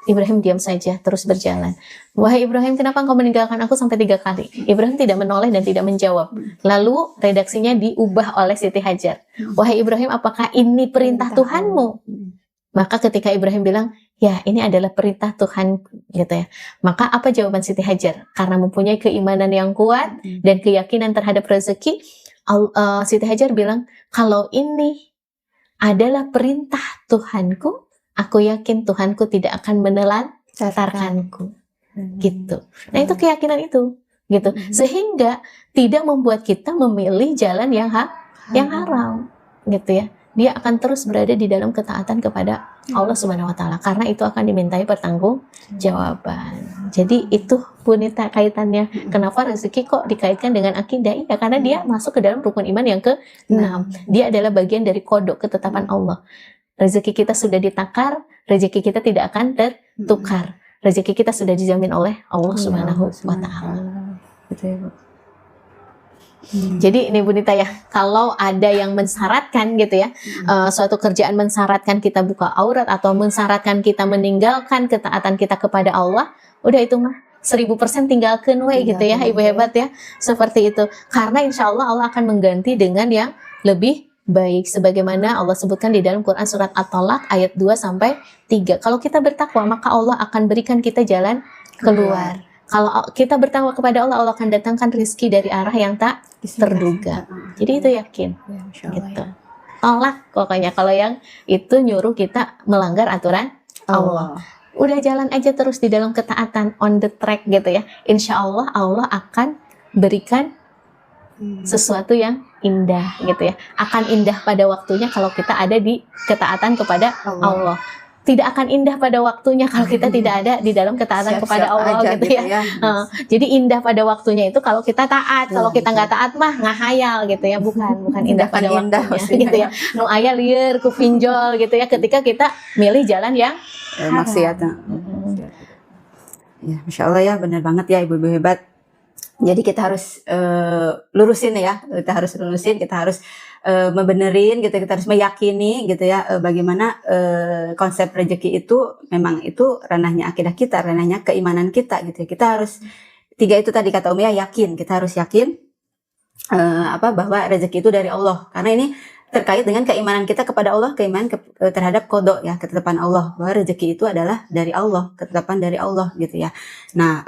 Ibrahim diam saja, terus berjalan. "Wahai Ibrahim, kenapa engkau meninggalkan aku sampai 3 kali?" Ibrahim tidak menoleh dan tidak menjawab. Lalu redaksinya diubah oleh Siti Hajar. "Wahai Ibrahim, apakah ini perintah Tuhanmu?" Maka ketika Ibrahim bilang, "Ya, ini adalah perintah Tuhan," gitu ya. Maka apa jawaban Siti Hajar? Karena mempunyai keimanan yang kuat dan keyakinan terhadap rezeki, Siti Hajar bilang, "Kalau ini adalah perintah Tuhanku, aku yakin Tuhanku tidak akan menelantarkanku." Gitu. Nah, itu keyakinan itu, gitu. Sehingga tidak membuat kita memilih jalan yang haram, gitu ya. dia akan terus berada di dalam ketaatan kepada Allah Subhanahu wa taala, karena itu akan dimintai pertanggungjawaban. Jadi itu Bunita kaitannya. Kenapa rezeki kok dikaitkan dengan akidah? Ya karena dia masuk ke dalam rukun iman yang ke-6. Dia adalah bagian dari kodok ketetapan Allah. Rezeki kita sudah ditakar, rezeki kita tidak akan tertukar. Rezeki kita sudah dijamin oleh Allah Subhanahu wa taala. Betul, Bu. Jadi ini Bunita ya, kalau ada yang mensyaratkan gitu ya, suatu kerjaan mensyaratkan kita buka aurat atau mensyaratkan kita meninggalkan ketaatan kita kepada Allah, udah itu mah 1000% tinggalkan we gitu ya, Ibu hebat ya, seperti itu. Karena insya Allah Allah akan mengganti dengan yang lebih baik, sebagaimana Allah sebutkan di dalam Quran surat At-Talaq ayat 2-3. Kalau kita bertakwa, maka Allah akan berikan kita jalan keluar. Kalau kita bertakwa kepada Allah, Allah akan datangkan rezeki dari arah yang tak terduga. Jadi itu yakin. Gitu. Tolak pokoknya kalau yang itu nyuruh kita melanggar aturan Allah. Udah jalan aja terus di dalam ketaatan, on the track gitu ya. Insya Allah Allah akan berikan sesuatu yang indah gitu ya. Akan indah pada waktunya kalau kita ada di ketaatan kepada Allah. Tidak akan indah pada waktunya kalau kita tidak ada di dalam ketaatan kepada Allah gitu ya. Jadi indah pada waktunya itu kalau kita taat. Kalau kita nggak taat mah ngahayal gitu ya. Bukan indah pada waktunya gitu ya. Nu aya lieur ku pinjol gitu ya. Ketika kita milih jalan yang maksiat. Ya, Masya Allah ya, benar banget ya ibu-ibu hebat. Jadi kita harus lurusin ya. Kita harus membenerin gitu, kita harus meyakini gitu ya, bagaimana konsep rezeki itu memang itu ranahnya akidah kita, ranahnya keimanan kita gitu ya. Kita harus 3 itu tadi kata Umi ya, yakin, kita harus yakin bahwa rezeki itu dari Allah, karena ini terkait dengan keimanan kita kepada Allah, keimanan terhadap kodok ya, ketetapan Allah, bahwa rezeki itu adalah dari Allah, ketetapan dari Allah gitu ya. Nah,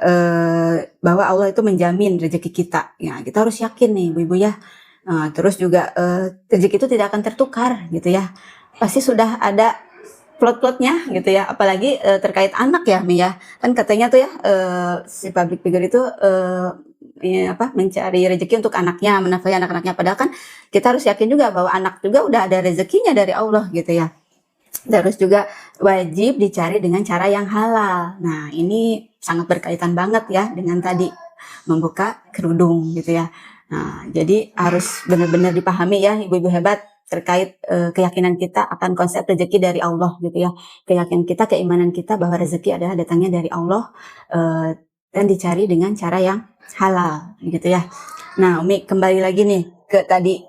bahwa Allah itu menjamin rezeki kita ya, kita harus yakin nih ibu-ibu ya. Terus juga rezeki itu tidak akan tertukar gitu ya, pasti sudah ada plot-plotnya gitu ya, apalagi terkait anak ya Mi ya, kan katanya tuh ya si public figure itu mencari rezeki untuk anaknya, menafkahi anak-anaknya, padahal kan kita harus yakin juga bahwa anak juga udah ada rezekinya dari Allah gitu ya. Terus juga wajib dicari dengan cara yang halal. Nah ini sangat berkaitan banget ya dengan tadi membuka kerudung gitu ya. Nah, jadi harus benar-benar dipahami ya ibu-ibu hebat terkait keyakinan kita akan konsep rezeki dari Allah gitu ya. Keyakinan kita, keimanan kita bahwa rezeki adalah datangnya dari Allah dan dicari dengan cara yang halal gitu ya. Nah, Umi kembali lagi nih ke tadi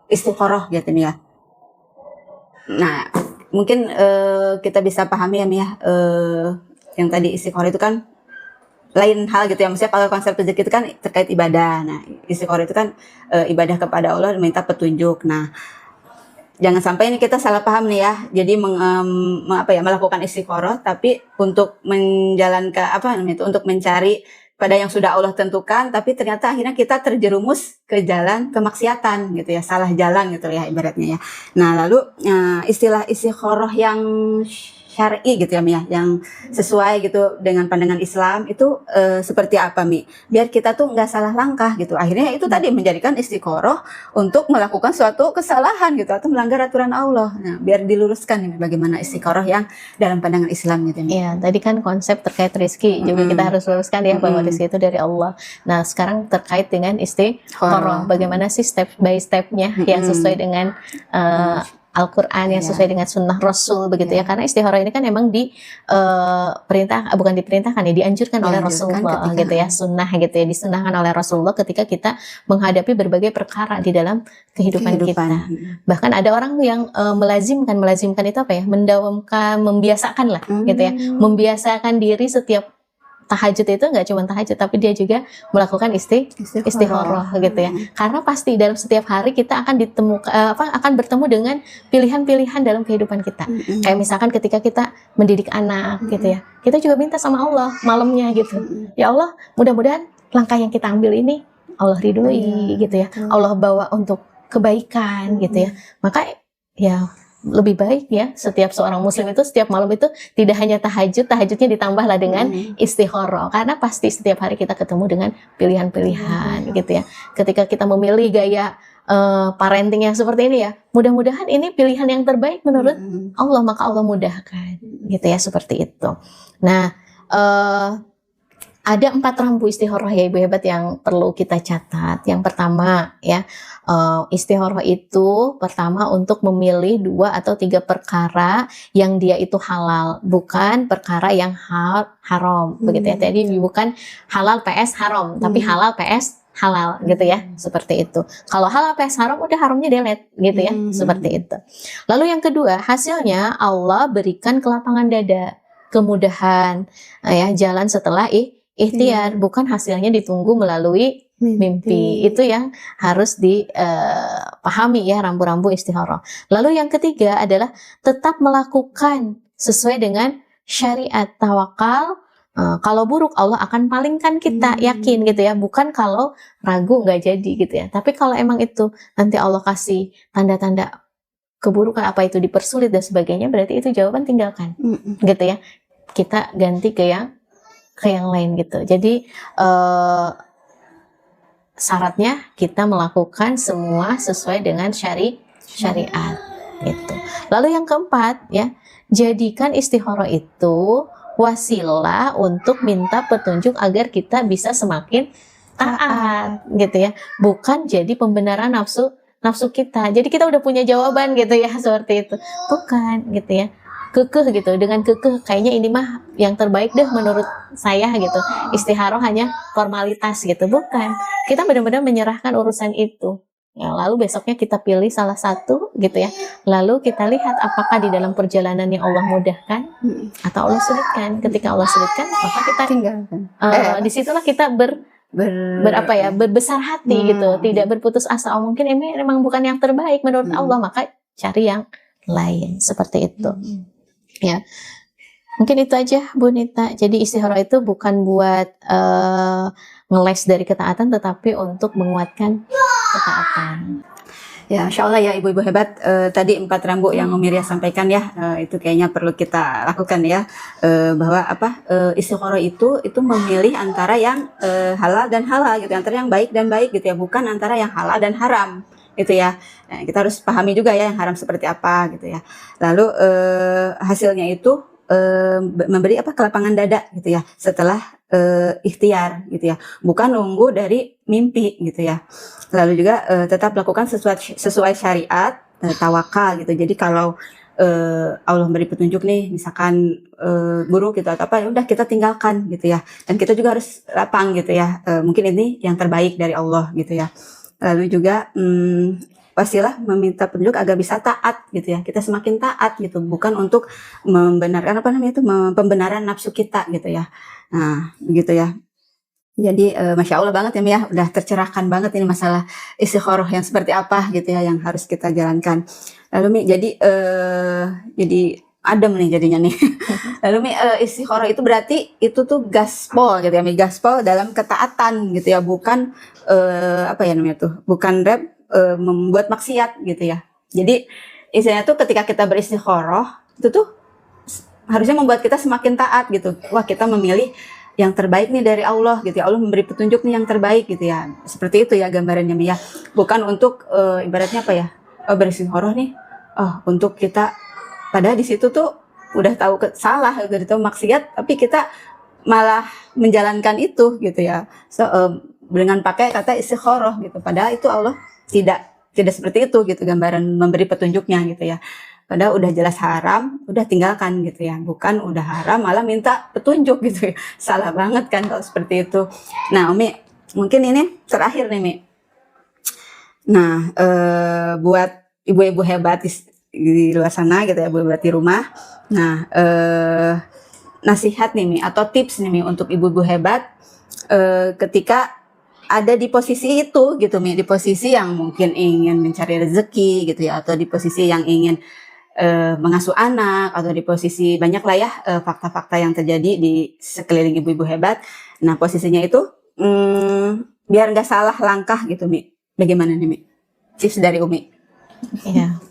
istiqoroh gitu nih ya. Nah, mungkin kita bisa pahami ya Mi ya, yang tadi istiqoroh itu kan lain hal gitu ya, maksudnya kalau konsep rezeki itu kan terkait ibadah. Nah, istiqoroh itu kan ibadah kepada Allah dan minta petunjuk. Nah, jangan sampai ini kita salah paham nih ya. Jadi melakukan istiqoroh tapi untuk menjalankan untuk mencari pada yang sudah Allah tentukan, tapi ternyata akhirnya kita terjerumus ke jalan kemaksiatan gitu ya, salah jalan gitu ya ibaratnya ya. Nah, lalu istilah istiqoroh yang syar'i gitu ya Mi ya, yang sesuai gitu dengan pandangan Islam itu seperti apa Mi? Biar kita tuh nggak salah langkah gitu. Akhirnya itu tadi menjadikan istiqoroh untuk melakukan suatu kesalahan gitu atau melanggar aturan Allah. Nah, biar diluruskan ini bagaimana istiqoroh yang dalam pandangan Islam gitu Mi. Iya, tadi kan konsep terkait rezeki juga kita harus luruskan ya, bahwa rezeki itu dari Allah. Nah, sekarang terkait dengan istiqoroh, bagaimana sih step by stepnya yang sesuai dengan Al-Quran, yang sesuai dengan sunnah Rasul begitu ya. Karena istiqoroh ini kan memang diperintahkan ya, dianjurkan oleh Rasulullah gitu ya, sunnah gitu ya, disunahkan oleh Rasulullah ketika kita menghadapi berbagai perkara di dalam kehidupan kita. Bahkan ada orang yang melazimkan itu apa ya, mendawamkan, membiasakan lah gitu ya, membiasakan diri setiap tahajud itu nggak cuma tahajud, tapi dia juga melakukan istiqoroh gitu ya. Karena pasti dalam setiap hari kita akan akan bertemu dengan pilihan-pilihan dalam kehidupan kita. Kayak misalkan ketika kita mendidik anak gitu ya, kita juga minta sama Allah malamnya gitu. Ya Allah, mudah-mudahan langkah yang kita ambil ini Allah ridhoi gitu ya. Allah bawa untuk kebaikan gitu ya. Maka ya lebih baik ya setiap seorang muslim itu setiap malam itu tidak hanya tahajudnya ditambahlah dengan istiqoroh, karena pasti setiap hari kita ketemu dengan pilihan-pilihan gitu ya. Ketika kita memilih gaya parenting yang seperti ini ya, mudah-mudahan ini pilihan yang terbaik menurut Allah, maka Allah mudahkan gitu ya, seperti itu. Nah, ada 4 rambu istikharah ya ibu hebat yang perlu kita catat. Yang pertama ya, istikharah itu pertama untuk memilih 2 atau 3 perkara yang dia itu halal, bukan perkara yang haram, begitu ya. Jadi bukan halal PS haram, tapi halal PS halal gitu ya, seperti itu. Kalau halal PS haram, udah haramnya delete gitu ya, seperti itu. Lalu yang kedua, hasilnya Allah berikan kelapangan dada, kemudahan ya, jalan setelah ikhtiar, bukan hasilnya ditunggu melalui mimpi. Itu yang harus dipahami ya, rambu-rambu istikharah. Lalu yang ketiga adalah tetap melakukan sesuai dengan syariat, tawakal. Kalau buruk Allah akan palingkan kita, yakin gitu ya, bukan kalau ragu nggak jadi gitu ya. Tapi kalau emang itu nanti Allah kasih tanda-tanda keburukan, apa itu dipersulit dan sebagainya, berarti itu jawaban tinggalkan gitu ya. Kita ganti ke yang lain gitu. Jadi syaratnya kita melakukan semua sesuai dengan syariat gitu. Lalu yang keempat ya, jadikan istikharah itu wasilah untuk minta petunjuk agar kita bisa semakin taat gitu ya, bukan jadi pembenaran nafsu kita. Jadi kita udah punya jawaban gitu ya, seperti itu, bukan gitu ya, kekeh gitu, dengan kekeh kayaknya ini mah yang terbaik deh menurut saya gitu. Istikharah hanya formalitas gitu, bukan. Kita benar-benar menyerahkan urusan itu ya, lalu besoknya kita pilih salah satu gitu ya, lalu kita lihat apakah di dalam perjalanan yang Allah mudahkan atau Allah sulitkan. Ketika Allah sulitkan, maka kita tinggalkan. Disitulah kita berbesar hati gitu, tidak berputus asa. Oh, mungkin ini memang bukan yang terbaik menurut Allah, maka cari yang lain, seperti itu. Ya, mungkin itu aja Bu Nita. Jadi istikharah itu bukan buat ngeles dari ketaatan, tetapi untuk menguatkan ketaatan. Ya, Masya Allah ya ibu-ibu hebat. Tadi 4 rambu yang Umiria sampaikan ya, itu kayaknya perlu kita lakukan ya. Bahwa istikharah itu memilih antara yang halal dan halal gitu, antara yang baik dan baik gitu ya, bukan antara yang halal dan haram gitu ya. Nah, kita harus pahami juga ya yang haram seperti apa gitu ya. Lalu hasilnya itu memberi kelapangan dada gitu ya setelah ikhtiar gitu ya, bukan nunggu dari mimpi gitu ya. Lalu juga tetap lakukan sesuai syariat, tawakal gitu. Jadi kalau Allah beri petunjuk nih, misalkan buruk gitu atau apa, ya udah kita tinggalkan gitu ya. Dan kita juga harus lapang gitu ya. Mungkin ini yang terbaik dari Allah gitu ya. Lalu juga pastilah meminta petunjuk agar bisa taat gitu ya. Kita semakin taat gitu, bukan untuk membenarkan pembenaran nafsu kita gitu ya. Nah, begitu ya. Jadi Masya Allah banget ya Mi ya, udah tercerahkan banget ini masalah istikharah yang seperti apa gitu ya yang harus kita jalankan. Lalu Mi, jadi adem nih jadinya nih. Lalu Mi, istikharah itu berarti itu tuh gaspol gitu ya Mi, gaspol dalam ketaatan gitu ya, bukan bukan membuat maksiat gitu ya. Jadi istilahnya tuh ketika kita beristikharah itu tuh harusnya membuat kita semakin taat gitu. Wah, kita memilih yang terbaik nih dari Allah gitu ya. Allah memberi petunjuk nih yang terbaik gitu ya. Seperti itu ya gambarannya Mi ya. Bukan untuk ibaratnya beristikharah nih. Untuk kita padahal di situ tuh udah tahu salah gitu, maksiat, tapi kita malah menjalankan itu gitu ya. Dengan pakai kata istikharah gitu. Padahal itu Allah tidak seperti itu gitu gambaran memberi petunjuknya gitu ya. Padahal udah jelas haram, udah tinggalkan gitu ya. Bukan udah haram malah minta petunjuk gitu ya. Salah banget kan kalau seperti itu. Nah Umi, mungkin ini terakhir nih Mi. Nah buat ibu-ibu hebat di luar sana gitu ya, ibu hebat di rumah. Nah nasihat nih Mi, atau tips nih Mi untuk ibu-ibu hebat ketika ada di posisi itu gitu Mi, di posisi yang mungkin ingin mencari rezeki gitu ya, atau di posisi yang ingin mengasuh anak, atau di posisi banyak lah ya fakta-fakta yang terjadi di sekeliling ibu-ibu hebat. Nah posisinya itu biar nggak salah langkah gitu Mi, bagaimana nih Mi? Tips dari Umi? Ya,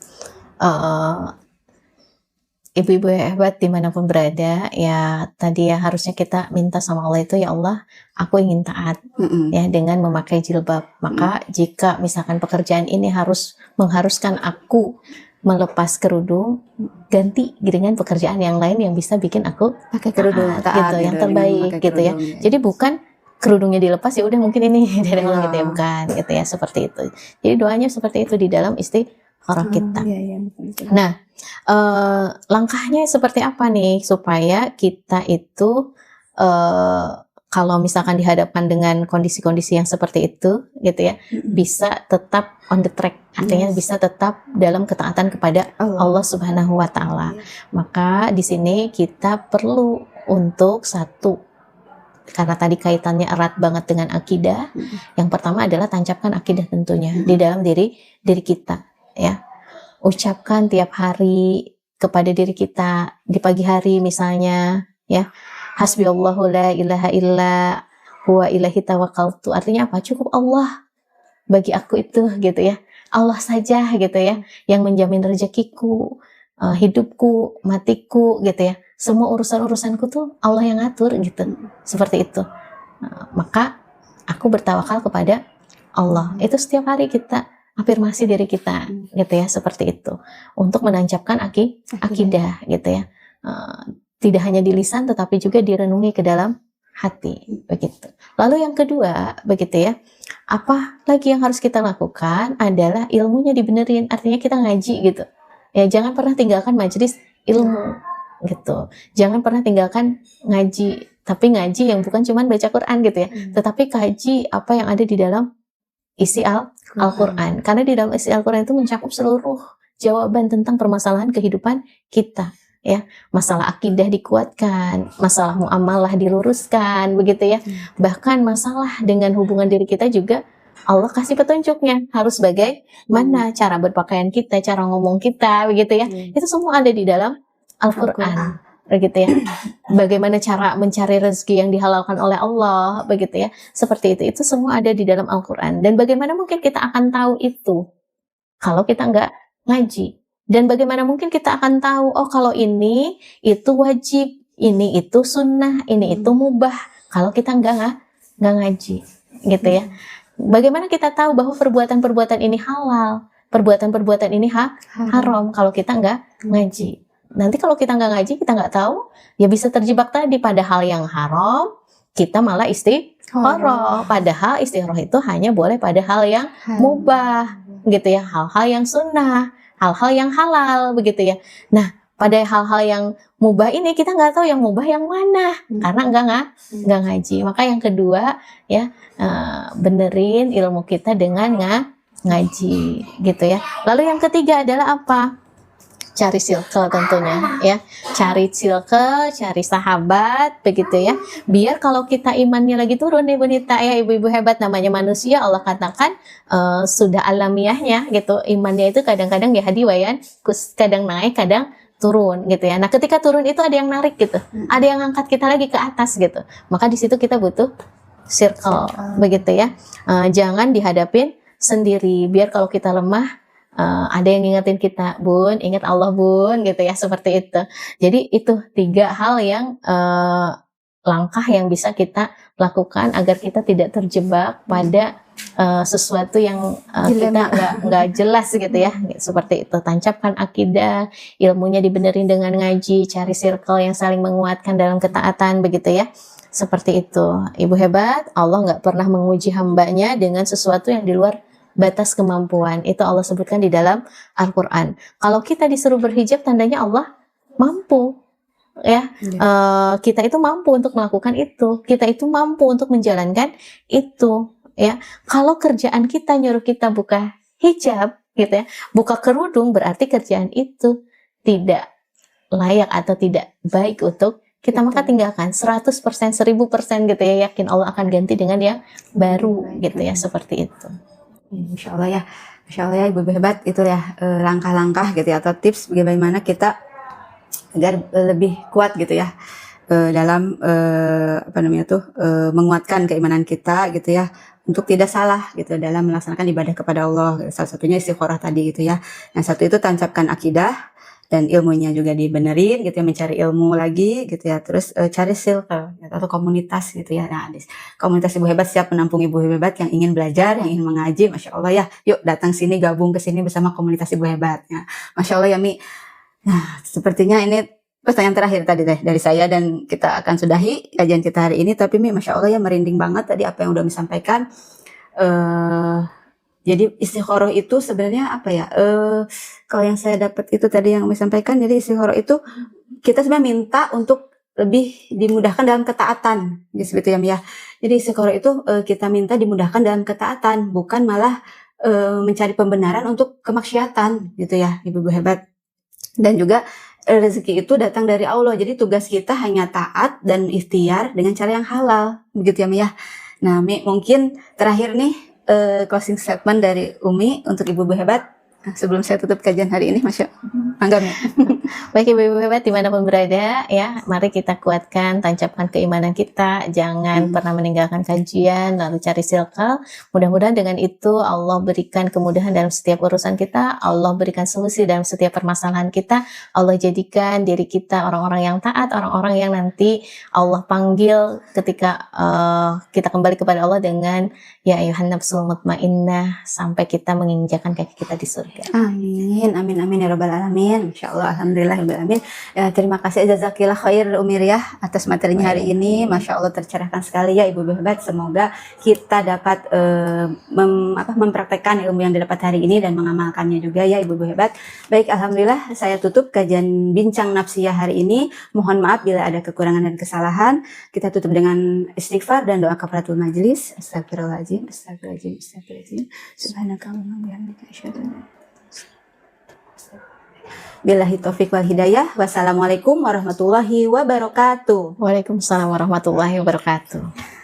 ibu-ibu hebat dimanapun berada, ya tadi ya harusnya kita minta sama Allah itu, ya Allah, aku ingin taat ya dengan memakai jilbab. Maka jika misalkan pekerjaan ini mengharuskan aku melepas kerudung, ganti dengan pekerjaan yang lain yang bisa bikin aku pakai kerudung taat, gitu, yang terbaik gitu ya. Jadi bukan kerudungnya dilepas ya udah mungkin ini dari Allah gitu ya, bukan gitu ya, seperti itu. Jadi doanya seperti itu di dalam istikharah kita. Nah, langkahnya seperti apa nih supaya kita itu kalau misalkan dihadapkan dengan kondisi-kondisi yang seperti itu gitu ya, bisa tetap on the track, artinya bisa tetap dalam ketaatan kepada Allah Subhanahu wa taala. Maka di sini kita perlu untuk satu, karena tadi kaitannya erat banget dengan akidah. Yang pertama adalah tancapkan akidah tentunya di dalam diri kita ya. Ucapkan tiap hari kepada diri kita di pagi hari misalnya ya, hasbiyallahu la ilaha illa huwa ilaihi tawakkaltu. Artinya apa? Cukup Allah bagi aku itu gitu ya. Allah saja gitu ya yang menjamin rezekiku, hidupku, matiku gitu ya. Semua urusan-urusanku tuh Allah yang ngatur gitu. Seperti itu. Maka aku bertawakal kepada Allah. Itu setiap hari kita afirmasi diri kita gitu ya, seperti itu, untuk menancapkan akidah gitu ya. Tidak hanya di lisan tetapi juga direnungi ke dalam hati begitu. Lalu yang kedua begitu ya, apa lagi yang harus kita lakukan adalah ilmunya dibenerin, artinya kita ngaji gitu ya. Jangan pernah tinggalkan majelis ilmu gitu, jangan pernah tinggalkan ngaji, tapi ngaji yang bukan cuman baca Quran gitu ya, tetapi kaji apa yang ada di dalam isi Al-Quran. Karena di dalam isi Al-Quran itu mencakup seluruh jawaban tentang permasalahan kehidupan kita ya. Masalah akidah dikuatkan, masalah muamalah diluruskan begitu ya. Bahkan masalah dengan hubungan diri kita juga Allah kasih petunjuknya, harus bagaimana cara berpakaian kita, cara ngomong kita begitu ya. Itu semua ada di dalam Al-Quran begitu ya. Bagaimana cara mencari rezeki yang dihalalkan oleh Allah begitu ya, seperti itu semua ada di dalam Al-Quran. Dan bagaimana mungkin kita akan tahu itu kalau kita nggak ngaji, dan bagaimana mungkin kita akan tahu oh kalau ini itu wajib, ini itu sunnah, ini itu mubah kalau kita nggak ngaji gitu ya. Bagaimana kita tahu bahwa perbuatan-perbuatan ini halal, perbuatan-perbuatan ini haram kalau kita nggak ngaji. Nanti kalau kita nggak ngaji, kita nggak tahu, ya bisa terjebak tadi pada hal yang haram, kita malah istikharah. Padahal istikharah itu hanya boleh pada hal yang mubah, gitu ya, hal-hal yang sunnah, hal-hal yang halal, begitu ya. Nah, pada hal-hal yang mubah ini kita nggak tahu yang mubah yang mana, karena nggak ngaji. Maka yang kedua ya, benerin ilmu kita dengan ngaji, gitu ya. Lalu yang ketiga adalah apa? Cari circle tentunya ya, cari circle, cari sahabat begitu ya, biar kalau kita imannya lagi turun nih Bu Nita ya, ibu-ibu hebat, namanya manusia Allah katakan sudah alamiahnya gitu, imannya itu kadang-kadang ya hadiwayan, kadang naik kadang turun gitu ya. Nah ketika turun itu ada yang narik gitu, ada yang ngangkat kita lagi ke atas gitu, maka di situ kita butuh circle begitu ya. Jangan dihadapin sendiri, biar kalau kita lemah ada yang ngingetin kita, Bun, ingat Allah Bun, gitu ya, seperti itu. Jadi itu 3 hal yang langkah yang bisa kita lakukan agar kita tidak terjebak pada sesuatu yang kita nggak jelas gitu ya, seperti itu. Tancapkan akidah, ilmunya dibenerin dengan ngaji, cari circle yang saling menguatkan dalam ketaatan begitu ya. Seperti itu. Ibu hebat, Allah nggak pernah menguji hambanya dengan sesuatu yang di luar batas kemampuan. Itu Allah sebutkan di dalam Al-Quran. Kalau kita disuruh berhijab, tandanya Allah mampu ya. Kita itu mampu untuk melakukan itu, kita itu mampu untuk menjalankan itu ya. Kalau kerjaan kita nyuruh kita buka hijab gitu ya, buka kerudung, berarti kerjaan itu tidak layak atau tidak baik untuk kita, maka tinggalkan 100%, 1000% gitu ya. Yakin Allah akan ganti dengan yang baru gitu ya, seperti itu. Insya Allah ya, Masya Allah ya Ibu hebat, itu ya langkah-langkah gitu ya, atau tips bagaimana kita agar lebih kuat gitu ya dalam menguatkan keimanan kita gitu ya, untuk tidak salah gitu dalam melaksanakan ibadah kepada Allah. Salah satunya istikharah tadi gitu ya. Yang satu itu tancapkan akidah, dan ilmunya juga dibenerin gitu ya, mencari ilmu lagi gitu ya, terus cari circle gitu, atau komunitas gitu ya. Nah, komunitas Ibu Hebat siap menampung Ibu Hebat yang ingin belajar, yang ingin mengaji. Masya Allah ya, yuk datang sini, gabung ke sini bersama komunitas Ibu Hebat ya. Masya Allah ya Mi. Nah, sepertinya ini pertanyaan terakhir tadi deh dari saya, dan kita akan sudahi kajian kita hari ini. Tapi Mi, Masya Allah ya, merinding banget tadi apa yang udah disampaikan. Jadi istikharah itu sebenarnya apa ya? Kalau yang saya dapat itu tadi yang disampaikan, jadi istikharah itu kita sebenarnya minta untuk lebih dimudahkan dalam ketaatan, gitu ya Mi ya. Jadi istikharah itu kita minta dimudahkan dalam ketaatan, bukan malah mencari pembenaran untuk kemaksiatan, gitu ya, Ibu-ibu hebat. Dan juga rezeki itu datang dari Allah. Jadi tugas kita hanya taat dan ikhtiar dengan cara yang halal, begitu ya Mi ya. Nah Mi, mungkin terakhir nih closing statement dari Umi untuk Ibu-ibu hebat sebelum saya tutup kajian hari ini, Masya Allah. Baik Ibu-ibu hebat dimanapun berada ya, mari kita kuatkan, tancapkan keimanan kita, jangan pernah meninggalkan kajian, lalu cari circle. Mudah-mudahan dengan itu Allah berikan kemudahan dalam setiap urusan kita, Allah berikan solusi dalam setiap permasalahan kita, Allah jadikan diri kita orang-orang yang taat, orang-orang yang nanti Allah panggil ketika kita kembali kepada Allah dengan ya ayuhan nafsul mutmainnah, sampai kita menginjakan kaki kita di surga. Amin, amin, amin ya rabbal alamin. Insya Allah, alhamdulillah ya rabbal alamin. Ya, terima kasih jazakillah khair Umiriyah atas materinya hari ini. Masya Allah tercerahkan sekali ya Ibu hebat. Semoga kita dapat mempraktekkan ilmu yang didapat hari ini dan mengamalkannya juga ya Ibu hebat. Baik, alhamdulillah saya tutup kajian bincang nafsiyah hari ini. Mohon maaf bila ada kekurangan dan kesalahan. Kita tutup dengan istighfar dan doa kafaratul majlis. Astagfirullahaladzim, astagfirullahaladzim, astagfirullahaladzim. Subhanakallahumma wa bihamdika asyhadu an la ilaha illa anta. Billahi taufiq wal hidayah. Wassalamualaikum warahmatullahi wabarakatuh. Waalaikumsalam warahmatullahi wabarakatuh.